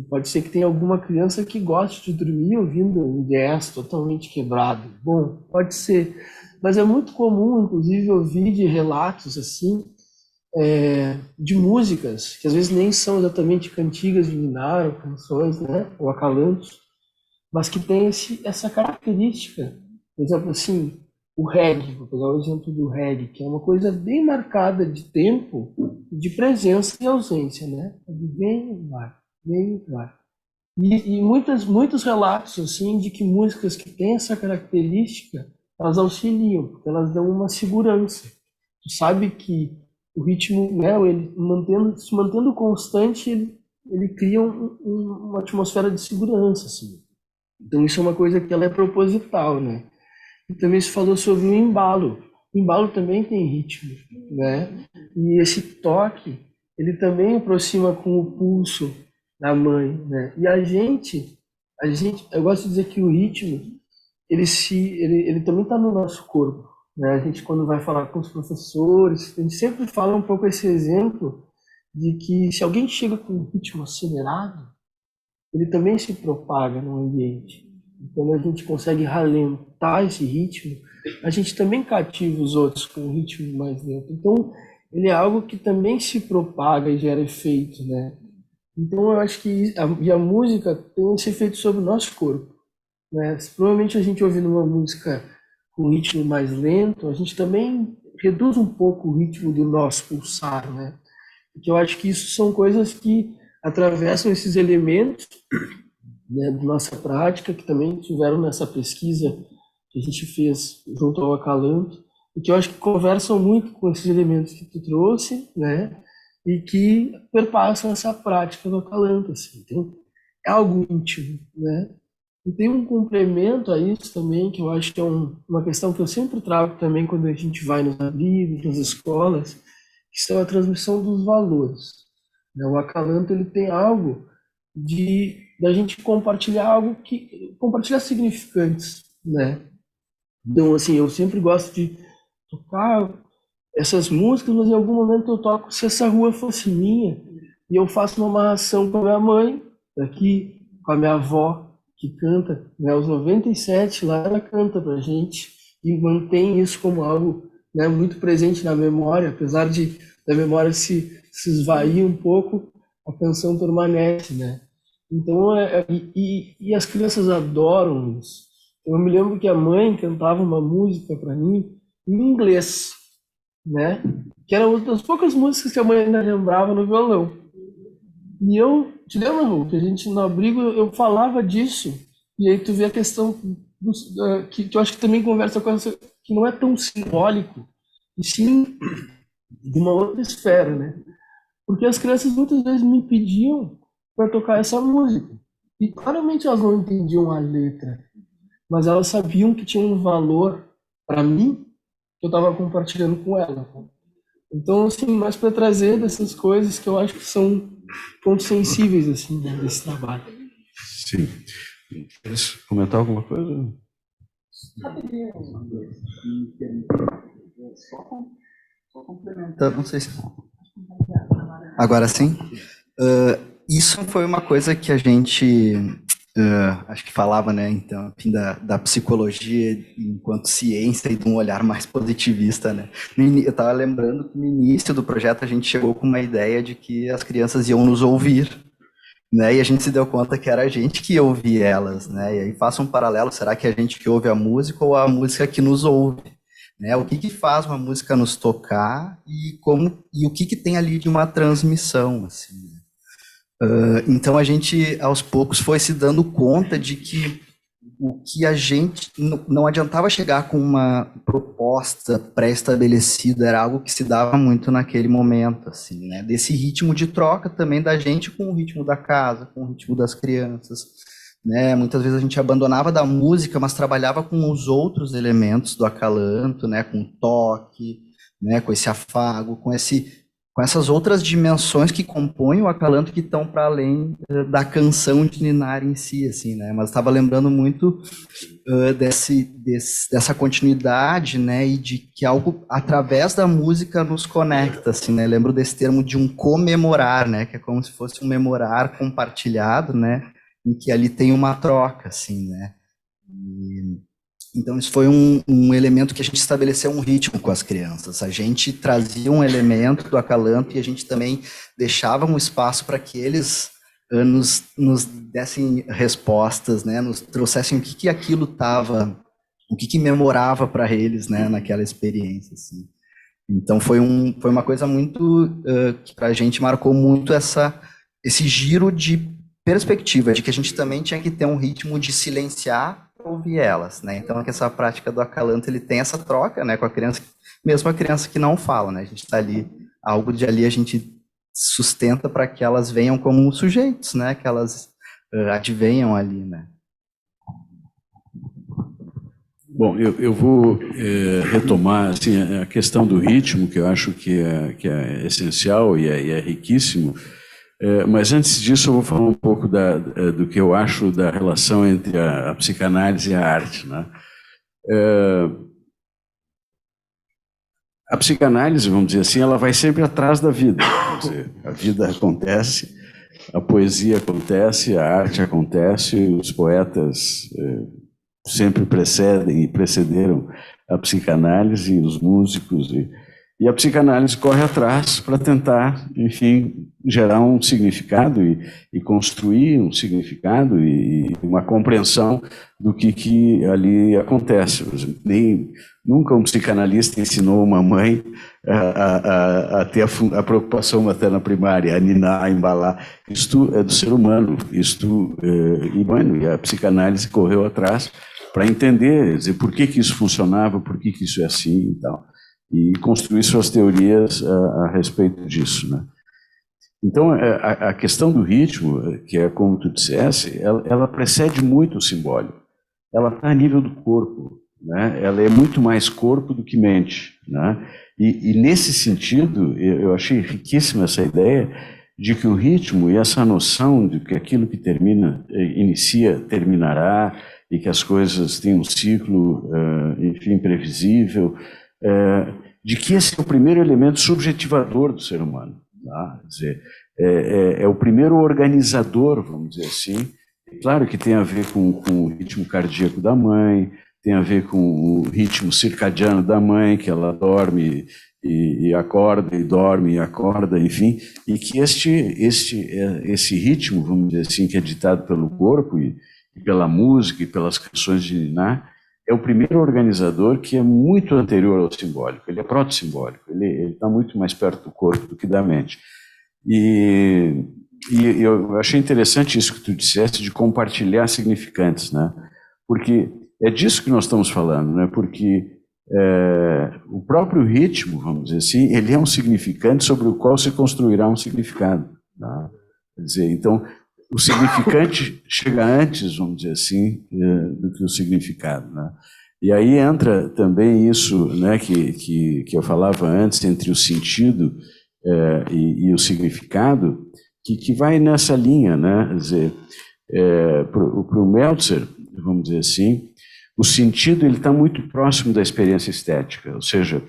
Pode ser que tenha alguma criança que goste de dormir ouvindo um jazz totalmente quebrado. Bom, pode ser. Mas é muito comum, inclusive, ouvir de relatos assim, de músicas, que às vezes nem são exatamente cantigas de ninar ou canções, né? Ou acalantos, mas que tem essa característica. Por exemplo, assim, o reggae, vou pegar o exemplo do reggae, que é uma coisa bem marcada de tempo, de presença e ausência, né? Ele vem e vai, vem e vai. E muitos relatos, assim, de que músicas que têm essa característica, elas auxiliam, porque elas dão uma segurança. Tu sabe que o ritmo, né, ele se mantendo constante, ele cria uma atmosfera de segurança, assim. Então isso é uma coisa que ela é proposital, né? E também se falou sobre o embalo. O embalo também tem ritmo, né? E esse toque, ele também aproxima com o pulso da mãe, né? E a gente, eu gosto de dizer que o ritmo, ele também está no nosso corpo, né? A gente, quando vai falar com os professores, a gente sempre fala um pouco esse exemplo de que se alguém chega com um ritmo acelerado, ele também se propaga no ambiente. Quando a gente consegue ralentar esse ritmo, a gente também cativa os outros com um ritmo mais lento. Então, ele é algo que também se propaga e gera efeito, né? Então, eu acho que a música tem esse efeito sobre o nosso corpo, né? Se provavelmente a gente ouvindo uma música com um ritmo mais lento, a gente também reduz um pouco o ritmo do nosso pulsar, né? Porque eu acho que isso são coisas que atravessam esses elementos, né, da nossa prática, que também tiveram nessa pesquisa que a gente fez junto ao Acalanto, e que eu acho que conversam muito com esses elementos que tu trouxe, né, e que perpassam essa prática do Acalanto, assim. Então, é algo íntimo, né? E tem um complemento a isso também, que eu acho que é uma questão que eu sempre trago também quando a gente vai nos abrigos, nas escolas, que são a transmissão dos valores, né? O Acalanto, ele tem algo da gente compartilhar compartilhar significantes, né? Então, assim, eu sempre gosto de tocar essas músicas, mas em algum momento eu toco Se Essa Rua Fosse Minha, e eu faço uma amarração com a minha mãe, aqui, com a minha avó, que canta, né, aos 97, lá ela canta pra gente, e mantém isso como algo, né, muito presente na memória, apesar da memória se esvair um pouco, a canção permanece, né? Então, e as crianças adoram isso. Eu me lembro que a mãe cantava uma música para mim em inglês, né? Que era uma das poucas músicas que a mãe ainda lembrava no violão. E eu, te lembra, Raul, que a gente no abrigo eu falava disso, e aí tu vê a questão que eu acho que também conversa com essa, que não é tão simbólico, e sim de uma outra esfera, né? Porque as crianças muitas vezes me pediam para tocar essa música. E claramente elas não entendiam a letra, mas elas sabiam que tinha um valor para mim que eu estava compartilhando com elas. Então, assim, mais para trazer dessas coisas que eu acho que são pontos sensíveis assim, né, desse trabalho. Sim. Queres comentar alguma coisa? Só complementando, não sei se... Agora sim. Isso foi uma coisa que a gente, acho que falava, né, então, enfim, da psicologia enquanto ciência e de um olhar mais positivista, né. Eu estava lembrando que no início do projeto a gente chegou com uma ideia de que as crianças iam nos ouvir, né, e a gente se deu conta que era a gente que ia ouvir elas, né, e aí faça um paralelo, será que é a gente que ouve a música ou a música que nos ouve? Né, o que faz uma música nos tocar e o que tem ali de uma transmissão, assim, né? Então a gente aos poucos foi se dando conta de que o que a gente não adiantava chegar com uma proposta pré-estabelecida, era algo que se dava muito naquele momento, assim, né? Desse ritmo de troca também da gente com o ritmo da casa, com o ritmo das crianças, né? Muitas vezes a gente abandonava da música, mas trabalhava com os outros elementos do acalanto, né? Com o toque, né? Com esse afago, com essas outras dimensões que compõem o acalanto, que estão para além da canção de ninar em si, assim, né? Mas estava lembrando muito dessa continuidade, né? E de que algo através da música nos conecta, assim, né? Lembro desse termo de um comemorar, né? Que é como se fosse um memorar compartilhado, né? Em que ali tem uma troca, assim, né? Então, isso foi um elemento que a gente estabeleceu um ritmo com as crianças. A gente trazia um elemento do acalanto e a gente também deixava um espaço para que eles nos dessem respostas, né? Nos trouxessem o que aquilo estava, o que memorava para eles, né? Naquela experiência, assim. Então, foi uma coisa muito que para a gente marcou muito esse giro de perspectiva, de que a gente também tinha que ter um ritmo de silenciar ouvir elas, né? Então, é que essa prática do acalanto, ele tem essa troca, né, com a criança, mesmo a criança que não fala, né? A gente está ali, algo de ali a gente sustenta para que elas venham como sujeitos, né? Que elas advenham ali, né? Bom, eu vou retomar assim, a questão do ritmo, que eu acho que é essencial e é riquíssimo. Mas antes disso eu vou falar um pouco do que eu acho da relação entre a psicanálise e a arte, né? A psicanálise, vamos dizer assim, ela vai sempre atrás da vida. Quer dizer, a vida acontece, a poesia acontece, a arte acontece, os poetas sempre precedem e precederam a psicanálise, os músicos e a psicanálise corre atrás para tentar, enfim, gerar um significado e construir um significado e uma compreensão do que ali acontece. Nunca um psicanalista ensinou uma mãe a ter a preocupação materna primária, a ninar, a embalar. Isto é do ser humano. E a psicanálise correu atrás para entender, dizer, por que isso funcionava, por que isso é assim e tal. E construir suas teorias a respeito disso, né? Então, a questão do ritmo, que é como tu dissesse, ela precede muito o simbólico. Ela está a nível do corpo, né? Ela é muito mais corpo do que mente, né? E nesse sentido, eu achei riquíssima essa ideia de que o ritmo e essa noção de que aquilo que inicia, terminará, e que as coisas têm um ciclo, enfim, previsível, de que esse é o primeiro elemento subjetivador do ser humano. Tá? Quer dizer, é o primeiro organizador, vamos dizer assim. Claro que tem a ver com o ritmo cardíaco da mãe, tem a ver com o ritmo circadiano da mãe, que ela dorme e acorda, e dorme e acorda, enfim, e que esse ritmo, vamos dizer assim, que é ditado pelo corpo e pela música e pelas canções de niná, é o primeiro organizador que é muito anterior ao simbólico, ele é proto-simbólico, ele está muito mais perto do corpo do que da mente. E eu achei interessante isso que tu disseste de compartilhar significantes, né? Porque é disso que nós estamos falando, né? Porque o próprio ritmo, vamos dizer assim, ele é um significante sobre o qual se construirá um significado. Tá? Quer dizer, então, o significante chega antes, vamos dizer assim, do que o significado, né? E aí entra também isso, né, que eu falava antes, entre o sentido e o significado, que vai nessa linha, né? Quer dizer, para o Meltzer, vamos dizer assim, o sentido ele está muito próximo da experiência estética, ou seja,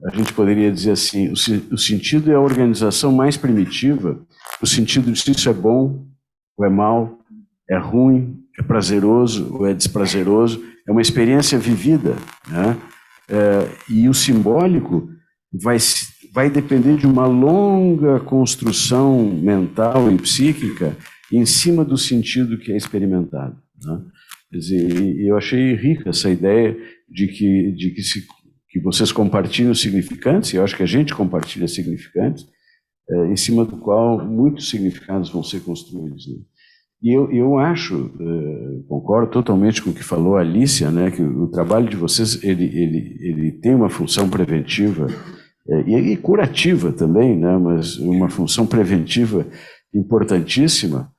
a gente poderia dizer assim, o sentido é a organização mais primitiva, o sentido de se isso é bom ou é mal, é ruim, é prazeroso ou é desprazeroso, é uma experiência vivida, né? E o simbólico vai depender de uma longa construção mental e psíquica em cima do sentido que é experimentado, né? Quer dizer, eu achei rica essa ideia de que vocês compartilham significantes, e eu acho que a gente compartilha significantes, em cima do qual muitos significados vão ser construídos, né? E eu acho, concordo totalmente com o que falou a Alicia, né, que o trabalho de vocês ele tem uma função preventiva e curativa também, né, mas uma função preventiva importantíssima,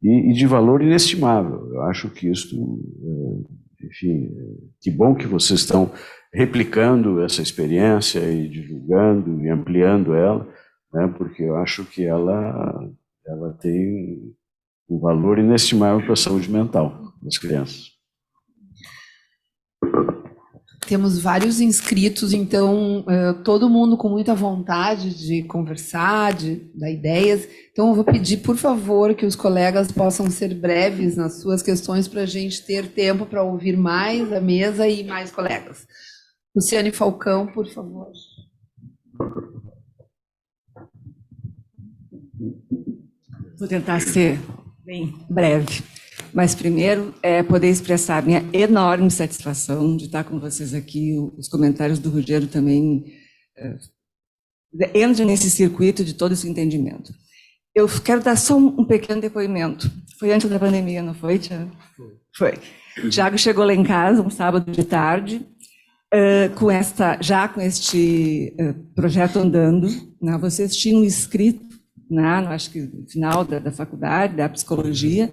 e de valor inestimável. Eu acho que isso, enfim, que bom que vocês estão replicando essa experiência e divulgando e ampliando ela, né, porque eu acho que ela tem um valor inestimável para a saúde mental das crianças. Temos vários inscritos, então todo mundo com muita vontade de conversar, de dar ideias. Então eu vou pedir, por favor, que os colegas possam ser breves nas suas questões para a gente ter tempo para ouvir mais a mesa e mais colegas. Luciane Falcão, por favor. Vou tentar ser bem breve. Mas primeiro, poder expressar minha enorme satisfação de estar com vocês aqui. Os comentários do Rogério também entram nesse circuito de todo esse entendimento. Eu quero dar só um pequeno depoimento. Foi antes da pandemia, não foi, Tiago? Foi. Tiago chegou lá em casa um sábado de tarde, com este projeto andando, né? Vocês tinham escrito, acho que no final da faculdade, da psicologia,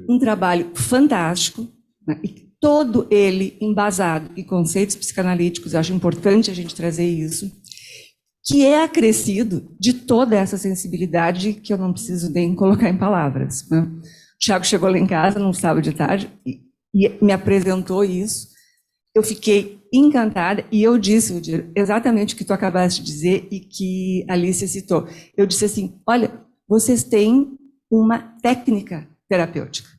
um trabalho fantástico, né, e todo ele embasado em conceitos psicanalíticos. Eu acho importante a gente trazer isso, que é acrescido de toda essa sensibilidade que eu não preciso nem colocar em palavras, né? O Tiago chegou lá em casa num sábado de tarde e me apresentou isso. Eu fiquei encantada e eu disse, exatamente o que tu acabaste de dizer e que a Alicia citou. Eu disse assim, olha, vocês têm uma técnica terapêutica.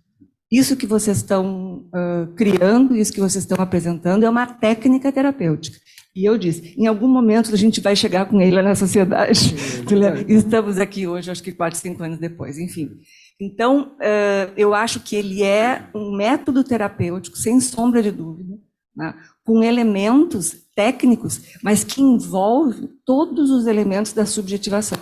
Isso que vocês estão criando, isso que vocês estão apresentando é uma técnica terapêutica. E eu disse, em algum momento a gente vai chegar com ele na sociedade. Estamos aqui hoje, acho que 4, 5 anos depois, enfim. Então, eu acho que ele é um método terapêutico, sem sombra de dúvida, né, com elementos técnicos, mas que envolve todos os elementos da subjetivação.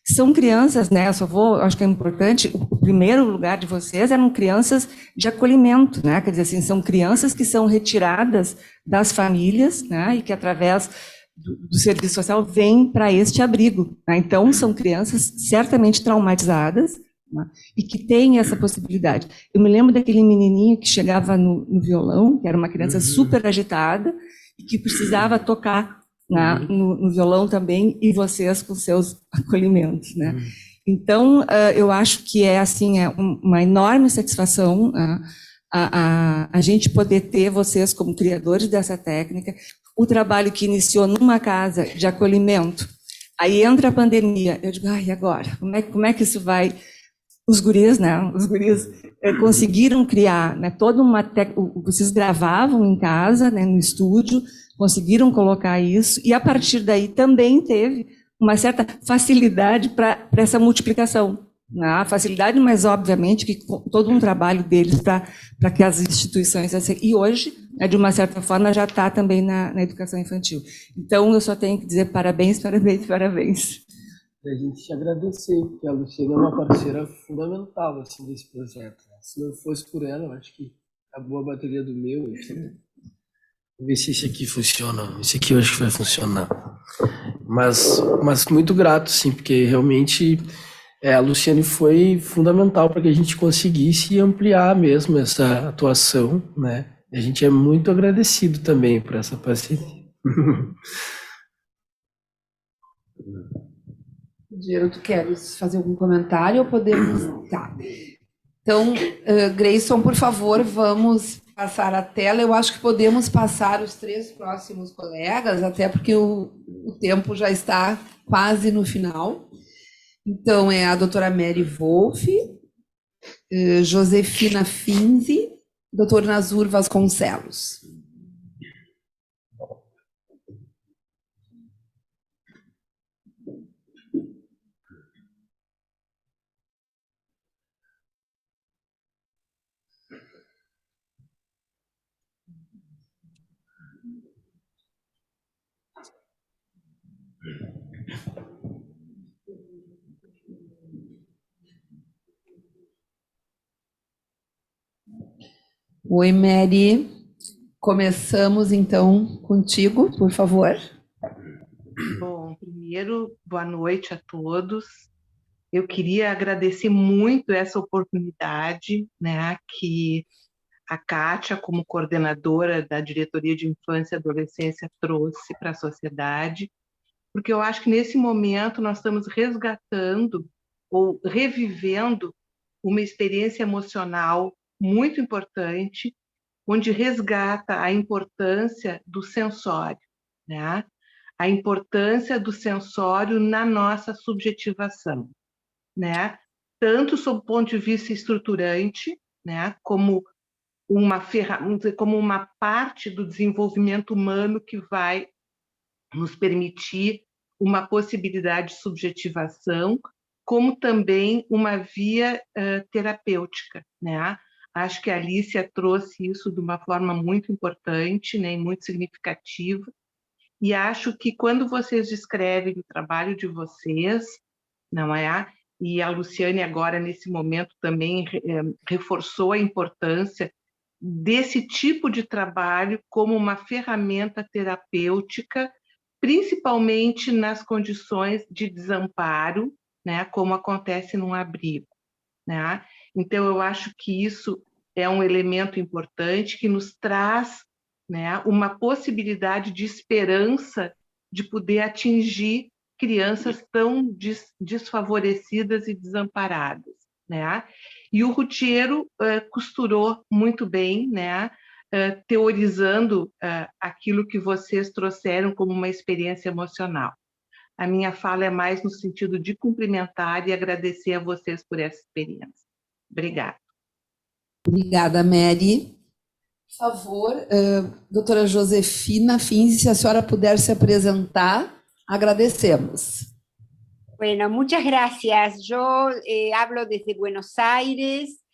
São crianças, né, acho que é importante, o primeiro lugar de vocês eram crianças de acolhimento, né, quer dizer assim, são crianças que são retiradas das famílias, né, e que através do serviço social vêm para este abrigo, né? Então, são crianças certamente traumatizadas, né, e que têm essa possibilidade. Eu me lembro daquele menininho que chegava no violão, que era uma criança super agitada, e que precisava tocar, né, no violão também, e vocês com seus acolhimentos, né? Então, eu acho que assim, uma enorme satisfação a gente poder ter vocês como criadores dessa técnica, o trabalho que iniciou numa casa de acolhimento, Aí entra a pandemia, eu digo, ai, e agora? Como é que isso vai... Os guris, né? Os guris conseguiram criar, né, toda uma... Vocês gravavam em casa, né, no estúdio, conseguiram colocar isso, e a partir daí também teve uma certa facilidade para essa multiplicação. Né? Facilidade, mas obviamente que todo um trabalho deles para que as instituições... E hoje, né, de uma certa forma, já está também na educação infantil. Então, eu só tenho que dizer parabéns, parabéns, parabéns. A gente te agradecer, porque a Luciana é uma parceira fundamental assim, desse projeto. Né? Se não fosse por ela, eu acho que acabou a bateria do meu. Enfim. Vou ver se esse aqui funciona. Esse aqui eu acho que vai funcionar. Mas muito grato, sim, porque realmente a Luciane foi fundamental para que a gente conseguisse ampliar mesmo essa atuação, né? A gente é muito agradecido também por essa parceria. Diego, tu queres fazer algum comentário ou podemos... Tá. Então, Grayson, por favor, vamos passar a tela. Eu acho que podemos passar os 3 próximos colegas, até porque o tempo já está quase no final. Então, é a doutora Mary Wolff, Josefina Finzi, doutor Nazur Vasconcelos. Oi, Mary. Começamos, então, contigo, por favor. Bom, primeiro, boa noite a todos. Eu queria agradecer muito essa oportunidade, né, que a Kátia, como coordenadora da Diretoria de Infância e Adolescência, trouxe para a sociedade, porque eu acho que nesse momento nós estamos resgatando ou revivendo uma experiência emocional muito importante, onde resgata a importância do sensório, né? A importância do sensório na nossa subjetivação, né? Tanto sob o ponto de vista estruturante, né? Como uma parte do desenvolvimento humano que vai nos permitir uma possibilidade de subjetivação, como também uma via terapêutica, né? Acho que a Alicia trouxe isso de uma forma muito importante, né, e muito significativa, e acho que quando vocês descrevem o trabalho de vocês, não é? E a Luciane agora, nesse momento, também reforçou a importância desse tipo de trabalho como uma ferramenta terapêutica, principalmente nas condições de desamparo, né, como acontece num abrigo, né? Então, eu acho que isso é um elemento importante que nos traz, né, uma possibilidade de esperança de poder atingir crianças tão desfavorecidas e desamparadas, né? E o Ruggiero costurou muito bem, né, teorizando aquilo que vocês trouxeram como uma experiência emocional. A minha fala é mais no sentido de cumprimentar e agradecer a vocês por essa experiência. Obrigada. Obrigada, Mary. Por favor, doutora Josefina Finzi, se a senhora puder se apresentar, agradecemos. Bueno, muchas gracias. Yo hablo desde Buenos Aires,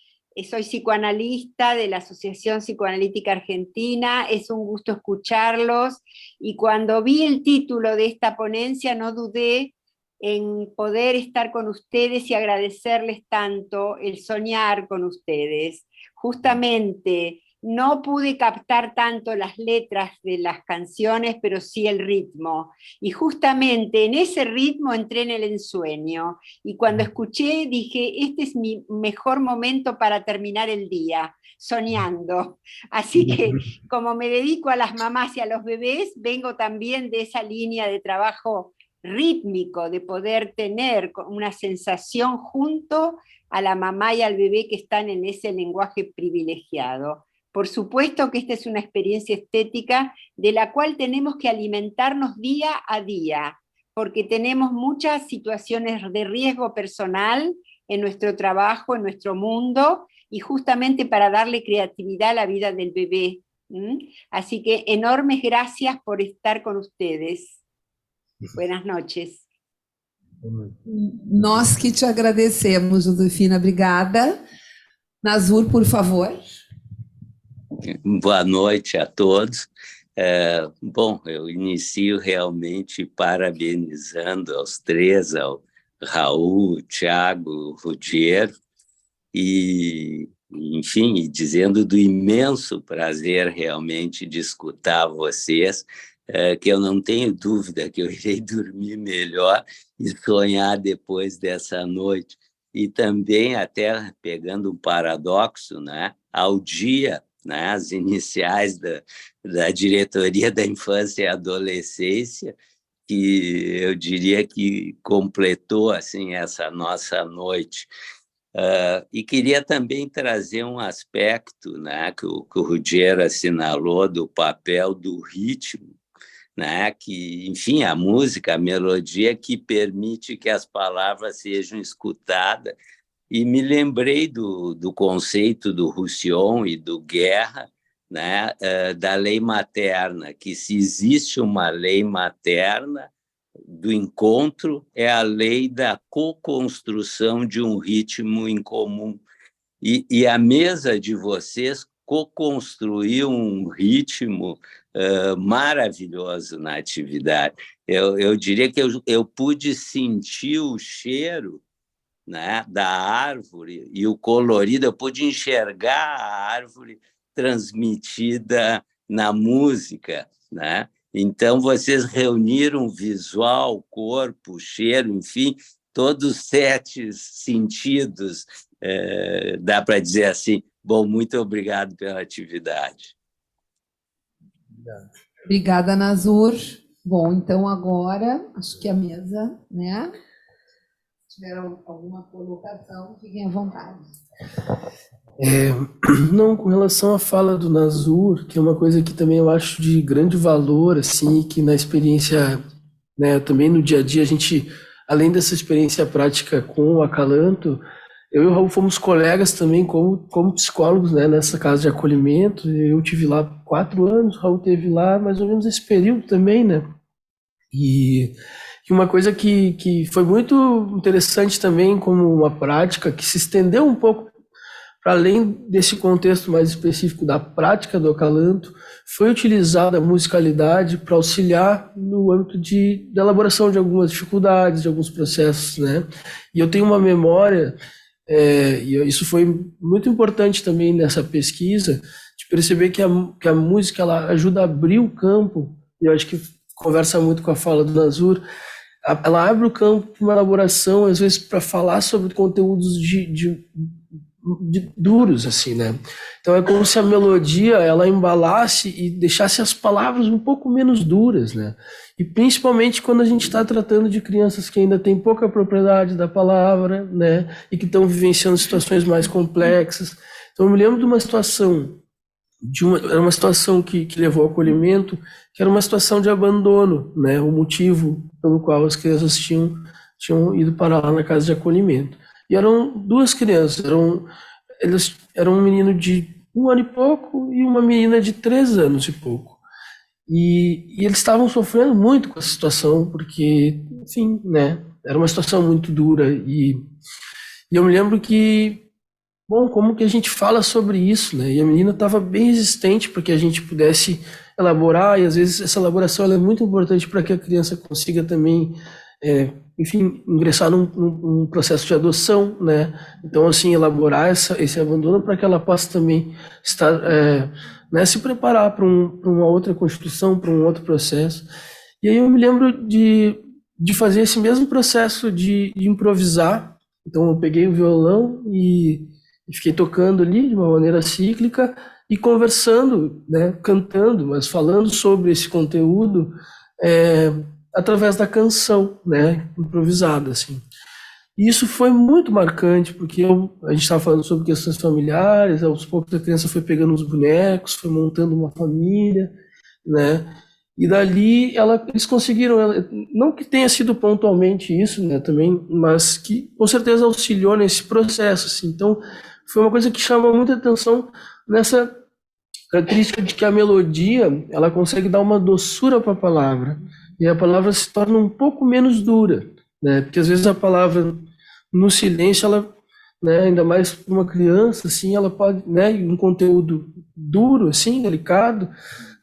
soy psicoanalista de la Asociación Psicoanalítica Argentina, es un gusto escucharlos, y cuando vi el título de esta ponencia no dudé en poder estar con ustedes y agradecerles tanto el soñar con ustedes. Justamente no pude captar tanto las letras de las canciones, pero sí el ritmo. Y justamente en ese ritmo entré en el ensueño. Y cuando escuché dije, este es mi mejor momento para terminar el día, soñando. Así que como me dedico a las mamás y a los bebés, vengo también de esa línea de trabajo rítmico, de poder tener una sensación junto a la mamá y al bebé que están en ese lenguaje privilegiado. Por supuesto que esta es una experiencia estética de la cual tenemos que alimentarnos día a día, porque tenemos muchas situaciones de riesgo personal en nuestro trabajo, en nuestro mundo, y justamente para darle creatividad a la vida del bebé. Así que enormes gracias por estar con ustedes. Buenas noches. Nós que te agradecemos, Josefina, obrigada. Nazur, por favor. Boa noite a todos. Bom, eu inicio realmente parabenizando aos três, ao Raul, Thiago, Ruggiero, e, enfim, e dizendo do imenso prazer realmente de escutar vocês, que eu não tenho dúvida que eu irei dormir melhor e sonhar depois dessa noite. E também, até pegando um paradoxo, né, ao dia, né, as iniciais da Diretoria da Infância e Adolescência, que eu diria que completou assim, essa nossa noite. E queria também trazer um aspecto, né, que o Ruggiero assinalou do papel do ritmo, né, que, enfim, a música, a melodia que permite que as palavras sejam escutadas. E me lembrei do conceito do Roussillon e do Guerra, né, da lei materna, que se existe uma lei materna do encontro, é a lei da co-construção de um ritmo em comum. E a mesa de vocês co-construiu um ritmo maravilhoso na atividade. Eu diria que eu pude sentir o cheiro, né, da árvore e o colorido, eu pude enxergar a árvore transmitida na música, né? Então, vocês reuniram visual, corpo, cheiro, enfim, todos os 7 sentidos, dá para dizer assim. Bom, muito obrigado pela atividade. Obrigada, Nazur. Bom, então agora, acho que a mesa, né? Se tiver alguma colocação, fiquem à vontade. Não, com relação à fala do Nazur, que é uma coisa que também eu acho de grande valor, assim, que na experiência, né, também no dia a dia, a gente, além dessa experiência prática com o Acalanto, eu e o Raul fomos colegas também como psicólogos, né, nessa casa de acolhimento. Eu tive lá 4 anos, o Raul teve lá mais ou menos esse período também, né? E uma coisa que foi muito interessante também como uma prática que se estendeu um pouco para além desse contexto mais específico da prática do Acalanto, foi utilizada a musicalidade para auxiliar no âmbito da elaboração de algumas dificuldades, de alguns processos, né? E eu tenho uma memória, e isso foi muito importante também nessa pesquisa, de perceber que a música ela ajuda a abrir o campo, e eu acho que conversa muito com a fala do Nazur, ela abre o campo para uma elaboração, às vezes para falar sobre conteúdos duros, assim, né? Então é como se a melodia ela embalasse e deixasse as palavras um pouco menos duras, né? E principalmente quando a gente está tratando de crianças que ainda têm pouca propriedade da palavra, né? E que estão vivenciando situações mais complexas. Então eu me lembro de uma situação, era uma situação que levou ao acolhimento, que era uma situação de abandono, né? O motivo pelo qual as crianças tinham ido para lá na casa de acolhimento. E eram 2 crianças, eles eram um menino de 1 ano e pouco e uma menina de 3 anos e pouco. E eles estavam sofrendo muito com essa situação, porque, enfim, né, era uma situação muito dura. E eu me lembro que, bom, como que a gente fala sobre isso, né? E a menina estava bem resistente para que a gente pudesse elaborar, e às vezes essa elaboração ela é muito importante para que a criança consiga também enfim, ingressar num processo de adoção, né? Então, assim, elaborar esse abandono para que ela possa também estar, né, se preparar para uma outra constituição, para um outro processo. E aí eu me lembro de fazer esse mesmo processo de improvisar. Então, eu peguei o violão e fiquei tocando ali de uma maneira cíclica e conversando, né, cantando, mas falando sobre esse conteúdo, através da canção, né, improvisada, assim. E isso foi muito marcante, porque a gente estava falando sobre questões familiares, aos poucos a criança foi pegando os bonecos, foi montando uma família, né, E dali eles conseguiram, não que tenha sido pontualmente isso, né, também, mas que com certeza auxiliou nesse processo, assim. Então, foi uma coisa que chamou muita atenção nessa característica de que a melodia, ela consegue dar uma doçura para a palavra, e a palavra se torna um pouco menos dura, né, porque às vezes a palavra no silêncio, ela, né, ainda mais para uma criança, assim, ela pode, né, um conteúdo duro, assim, delicado,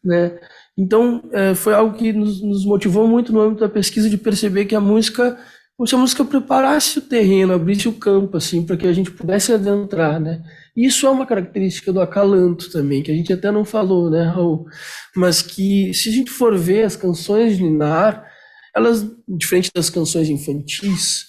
né. Então, foi algo que nos motivou muito no âmbito da pesquisa, de perceber que a música, como se a música preparasse o terreno, abrisse o campo, assim, para que a gente pudesse adentrar, né? Isso é uma característica do acalanto também, que a gente até não falou, né, Raul? Mas que, se a gente for ver as canções de Ninar, elas, diferente das canções infantis,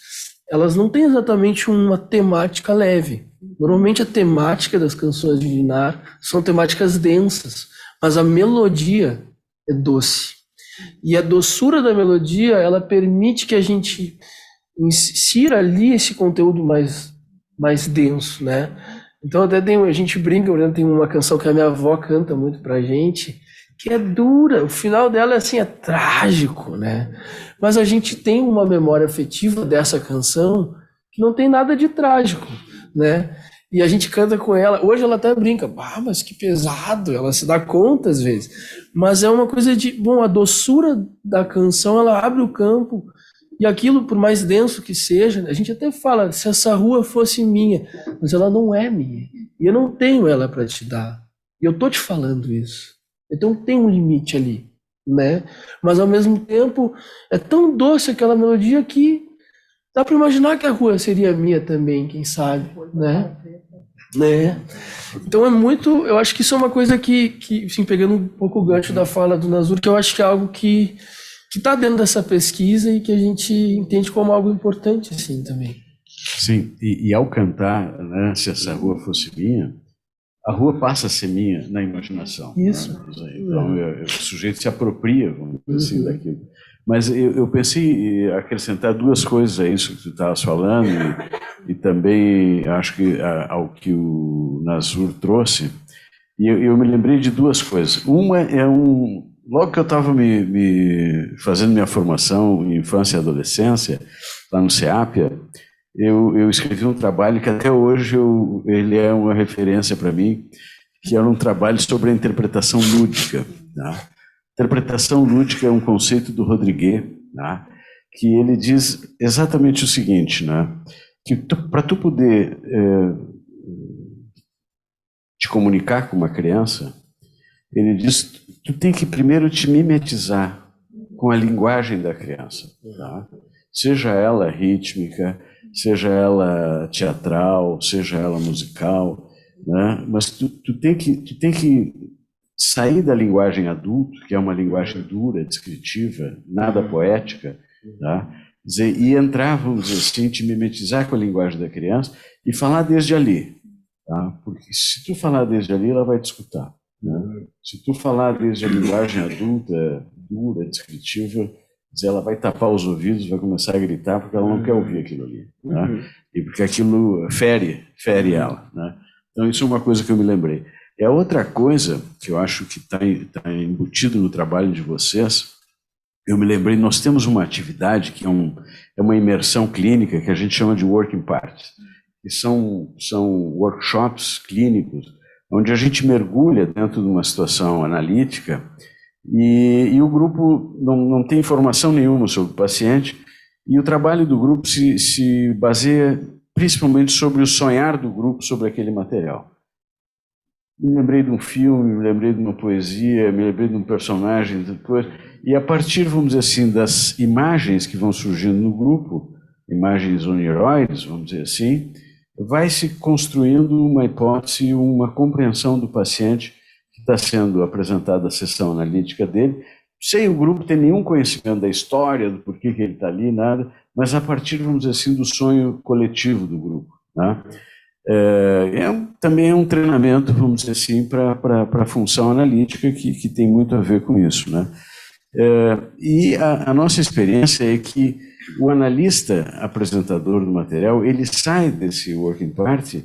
elas não têm exatamente uma temática leve. Normalmente a temática das canções de Ninar são temáticas densas, mas a melodia é doce. E a doçura da melodia, ela permite que a gente insira ali esse conteúdo mais denso, né? Então até a gente brinca, por exemplo, tem uma canção que a minha avó canta muito pra gente, que é dura, o final dela assim, é trágico, né? Mas a gente tem uma memória afetiva dessa canção que não tem nada de trágico, né? E a gente canta com ela. Hoje ela até brinca, mas que pesado, ela se dá conta às vezes. Mas é uma coisa de, a doçura da canção, ela abre o campo, e aquilo, por mais denso que seja, a gente até fala, se essa rua fosse minha, mas ela não é minha. E eu não tenho ela para te dar. E eu tô te falando isso. Então tem um limite ali, né? Mas ao mesmo tempo, é tão doce aquela melodia que dá para imaginar que a rua seria minha também, quem sabe, né? Então é muito, eu acho que isso é uma coisa que assim, pegando um pouco o gancho da fala do Nazur, que eu acho que é algo que está dentro dessa pesquisa e que a gente entende como algo importante, assim, também. Sim, e ao cantar, né, se essa rua fosse minha, a rua passa a ser minha na imaginação. Isso. Né? Então o sujeito se apropria, vamos dizer assim, daquilo. Mas eu pensei em acrescentar duas coisas a isso que tu estavas falando, e também acho que ao que o Nazur trouxe, e eu me lembrei de duas coisas. Uma é logo que eu estava fazendo minha formação em infância e adolescência, lá no CEAPIA, eu escrevi um trabalho que até hoje ele é uma referência para mim, que era um trabalho sobre a interpretação lúdica, tá? Interpretação lúdica é um conceito do Rodrigues, né, que ele diz exatamente o seguinte, né, que para tu poder te comunicar com uma criança, ele diz, tu tem que primeiro te mimetizar com a linguagem da criança, tá? Seja ela rítmica, seja ela teatral, seja ela musical, né, mas tu tem que sair da linguagem adulto, que é uma linguagem dura, descritiva, nada poética, tá? E entrar, vamos dizer assim, te mimetizar com a linguagem da criança e falar desde ali, tá? Porque se tu falar desde ali, ela vai te escutar, né? Se tu falar desde a linguagem adulta, dura, descritiva, ela vai tapar os ouvidos, vai começar a gritar porque ela não quer ouvir aquilo ali, né? E porque aquilo fere ela, né? Então isso é uma coisa que eu me lembrei. É outra coisa que eu acho que está embutido no trabalho de vocês. Eu me lembrei, nós temos uma atividade que é uma imersão clínica que a gente chama de Working Parties, que são workshops clínicos onde a gente mergulha dentro de uma situação analítica e o grupo não tem informação nenhuma sobre o paciente, e o trabalho do grupo se baseia principalmente sobre o sonhar do grupo sobre aquele material. Me lembrei de um filme, me lembrei de uma poesia, me lembrei de um personagem, depois, e a partir, vamos dizer assim, das imagens que vão surgindo no grupo, imagens oneroides, vamos dizer assim, vai se construindo uma hipótese, uma compreensão do paciente que está sendo apresentada a sessão analítica dele, sem o grupo ter nenhum conhecimento da história, do porquê que ele está ali, nada, mas a partir, vamos dizer assim, do sonho coletivo do grupo, né? Também é um treinamento, vamos dizer assim, para a função analítica que tem muito a ver com isso, né? E a nossa experiência é que o analista apresentador do material, ele sai desse working party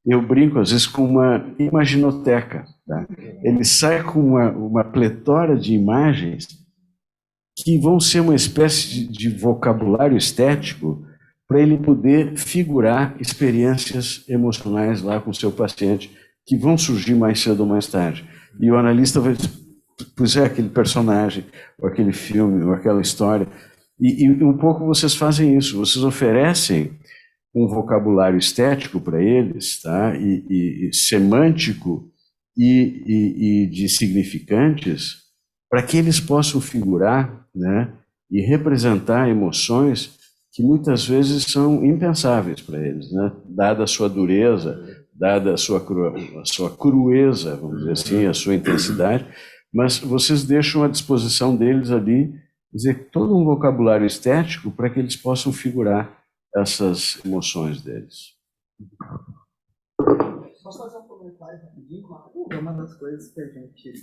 Eu brinco, às vezes, com uma imaginoteca. Tá? Ele sai com uma pletora de imagens que vão ser uma espécie de vocabulário estético para ele poder figurar experiências emocionais lá com o seu paciente, que vão surgir mais cedo ou mais tarde. E o analista vai dizer, pois é, aquele personagem, ou aquele filme, ou aquela história. E um pouco vocês fazem isso, vocês oferecem um vocabulário estético para eles, tá? E semântico e de significantes, para que eles possam figurar, né? E representar emoções que muitas vezes são impensáveis para eles, né? Dada a sua dureza, dada a sua crueza, vamos dizer assim, a sua intensidade, mas vocês deixam à disposição deles ali, quer dizer, todo um vocabulário estético para que eles possam figurar essas emoções deles. Posso fazer um comentário rapidinho? Uma das coisas que a gente...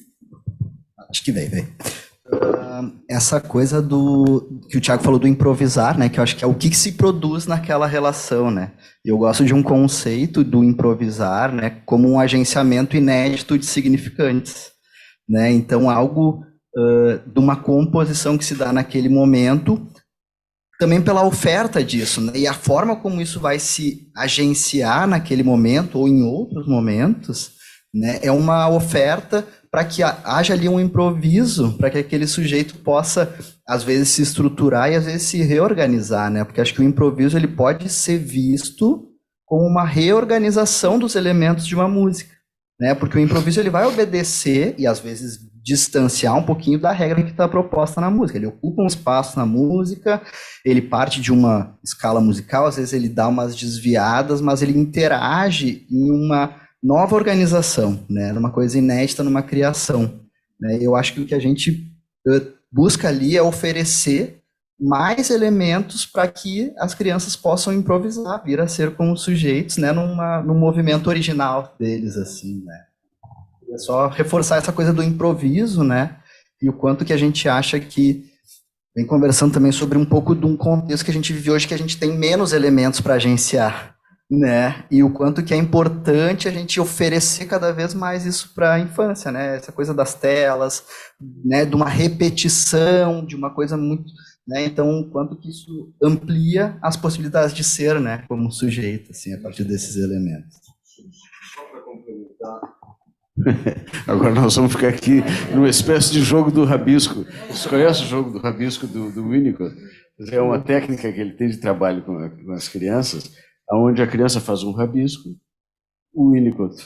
Acho que veio. Essa coisa que o Thiago falou do improvisar, né? Que eu acho que é o que se produz naquela relação, né? Eu gosto de um conceito do improvisar, né? Como um agenciamento inédito de significantes, né? Então, algo de uma composição que se dá naquele momento, também pela oferta disso, né? E a forma como isso vai se agenciar naquele momento ou em outros momentos, né? É uma oferta para que haja ali um improviso, para que aquele sujeito possa, às vezes, se estruturar e, às vezes, se reorganizar, né? Porque acho que o improviso ele pode ser visto como uma reorganização dos elementos de uma música, né? Porque o improviso ele vai obedecer e, às vezes, distanciar um pouquinho da regra que está proposta na música. Ele ocupa um espaço na música, ele parte de uma escala musical, às vezes ele dá umas desviadas, mas ele interage em uma nova organização, né? Numa coisa inédita, numa criação, né? Eu acho que o que a gente busca ali é oferecer mais elementos para que as crianças possam improvisar, vir a ser como sujeitos, né? No movimento original deles, assim, né? É só reforçar essa coisa do improviso, né? E o quanto que a gente acha que... Vem conversando também sobre um pouco de um contexto que a gente vive hoje, que a gente tem menos elementos para agenciar, né? E o quanto que é importante a gente oferecer cada vez mais isso para a infância, né? Essa coisa das telas, né? De uma repetição, de uma coisa muito... Né? Então, o quanto que isso amplia as possibilidades de ser, né? Como sujeito, assim, a partir desses elementos. Só para complementar... Agora nós vamos ficar aqui numa espécie de jogo do rabisco. Você conhece o jogo do rabisco do Winnicott? É uma técnica que ele tem de trabalho com as crianças, onde a criança faz um rabisco, o Winnicott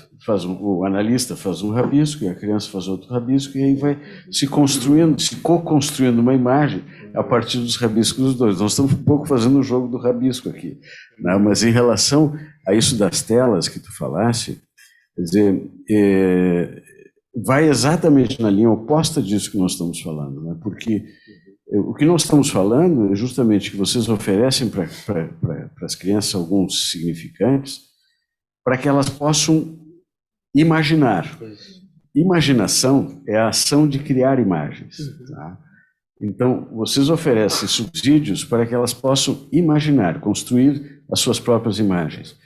o analista faz um rabisco e a criança faz outro rabisco, e aí vai se construindo, se co-construindo uma imagem a partir dos rabiscos dos dois. Nós estamos um pouco fazendo o jogo do rabisco aqui, né? Mas em relação a isso das telas que tu falaste, quer dizer, vai exatamente na linha oposta disso que nós estamos falando, né? Porque o que nós estamos falando é justamente que vocês oferecem para as crianças alguns significantes para que elas possam imaginar. Imaginação é a ação de criar imagens. Tá? Então, vocês oferecem subsídios para que elas possam imaginar, construir as suas próprias imagens.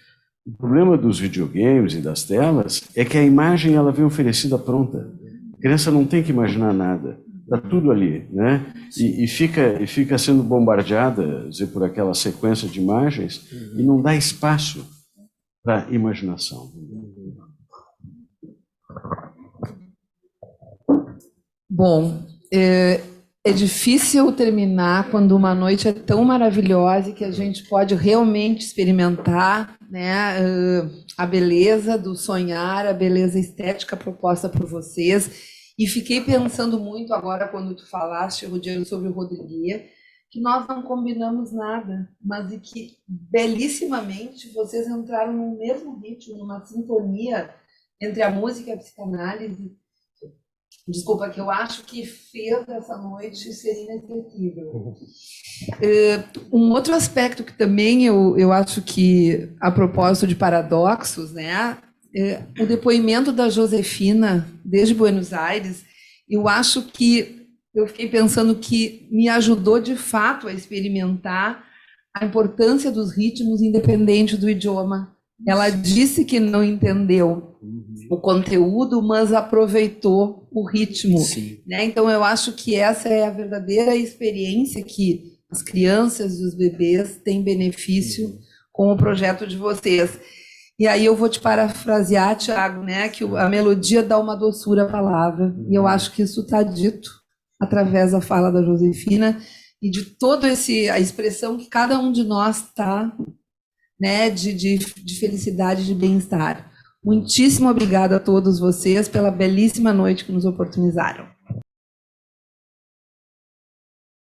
O problema dos videogames e das telas é que a imagem ela vem oferecida pronta. A criança não tem que imaginar nada. Está tudo ali, né? E fica sendo bombardeada, dizer, por aquela sequência de imagens e não dá espaço para imaginação. Bom, é difícil terminar quando uma noite é tão maravilhosa e que a gente pode realmente experimentar, né, a beleza do sonhar, a beleza estética proposta por vocês. E fiquei pensando muito agora, quando tu falaste, Rudiano, sobre o Rodrigues, que nós não combinamos nada, mas e que, belissimamente, vocês entraram no mesmo ritmo, numa sintonia entre a música e a psicanálise. Desculpa, que eu acho que fez essa noite ser inesquecível. Um outro aspecto que também eu acho que, a propósito de paradoxos, né, o depoimento da Josefina, desde Buenos Aires, eu acho que eu fiquei pensando que me ajudou de fato a experimentar a importância dos ritmos independente do idioma, Ela disse que não entendeu o conteúdo, mas aproveitou o ritmo, né? Então eu acho que essa é a verdadeira experiência que as crianças e os bebês têm benefício com o projeto de vocês. E aí eu vou te parafrasear, Tiago, né? Que a melodia dá uma doçura à palavra. E eu acho que isso está dito através da fala da Josefina e de toda a expressão que cada um de nós está, né? De felicidade, de bem-estar. Muitíssimo obrigada a todos vocês pela belíssima noite que nos oportunizaram.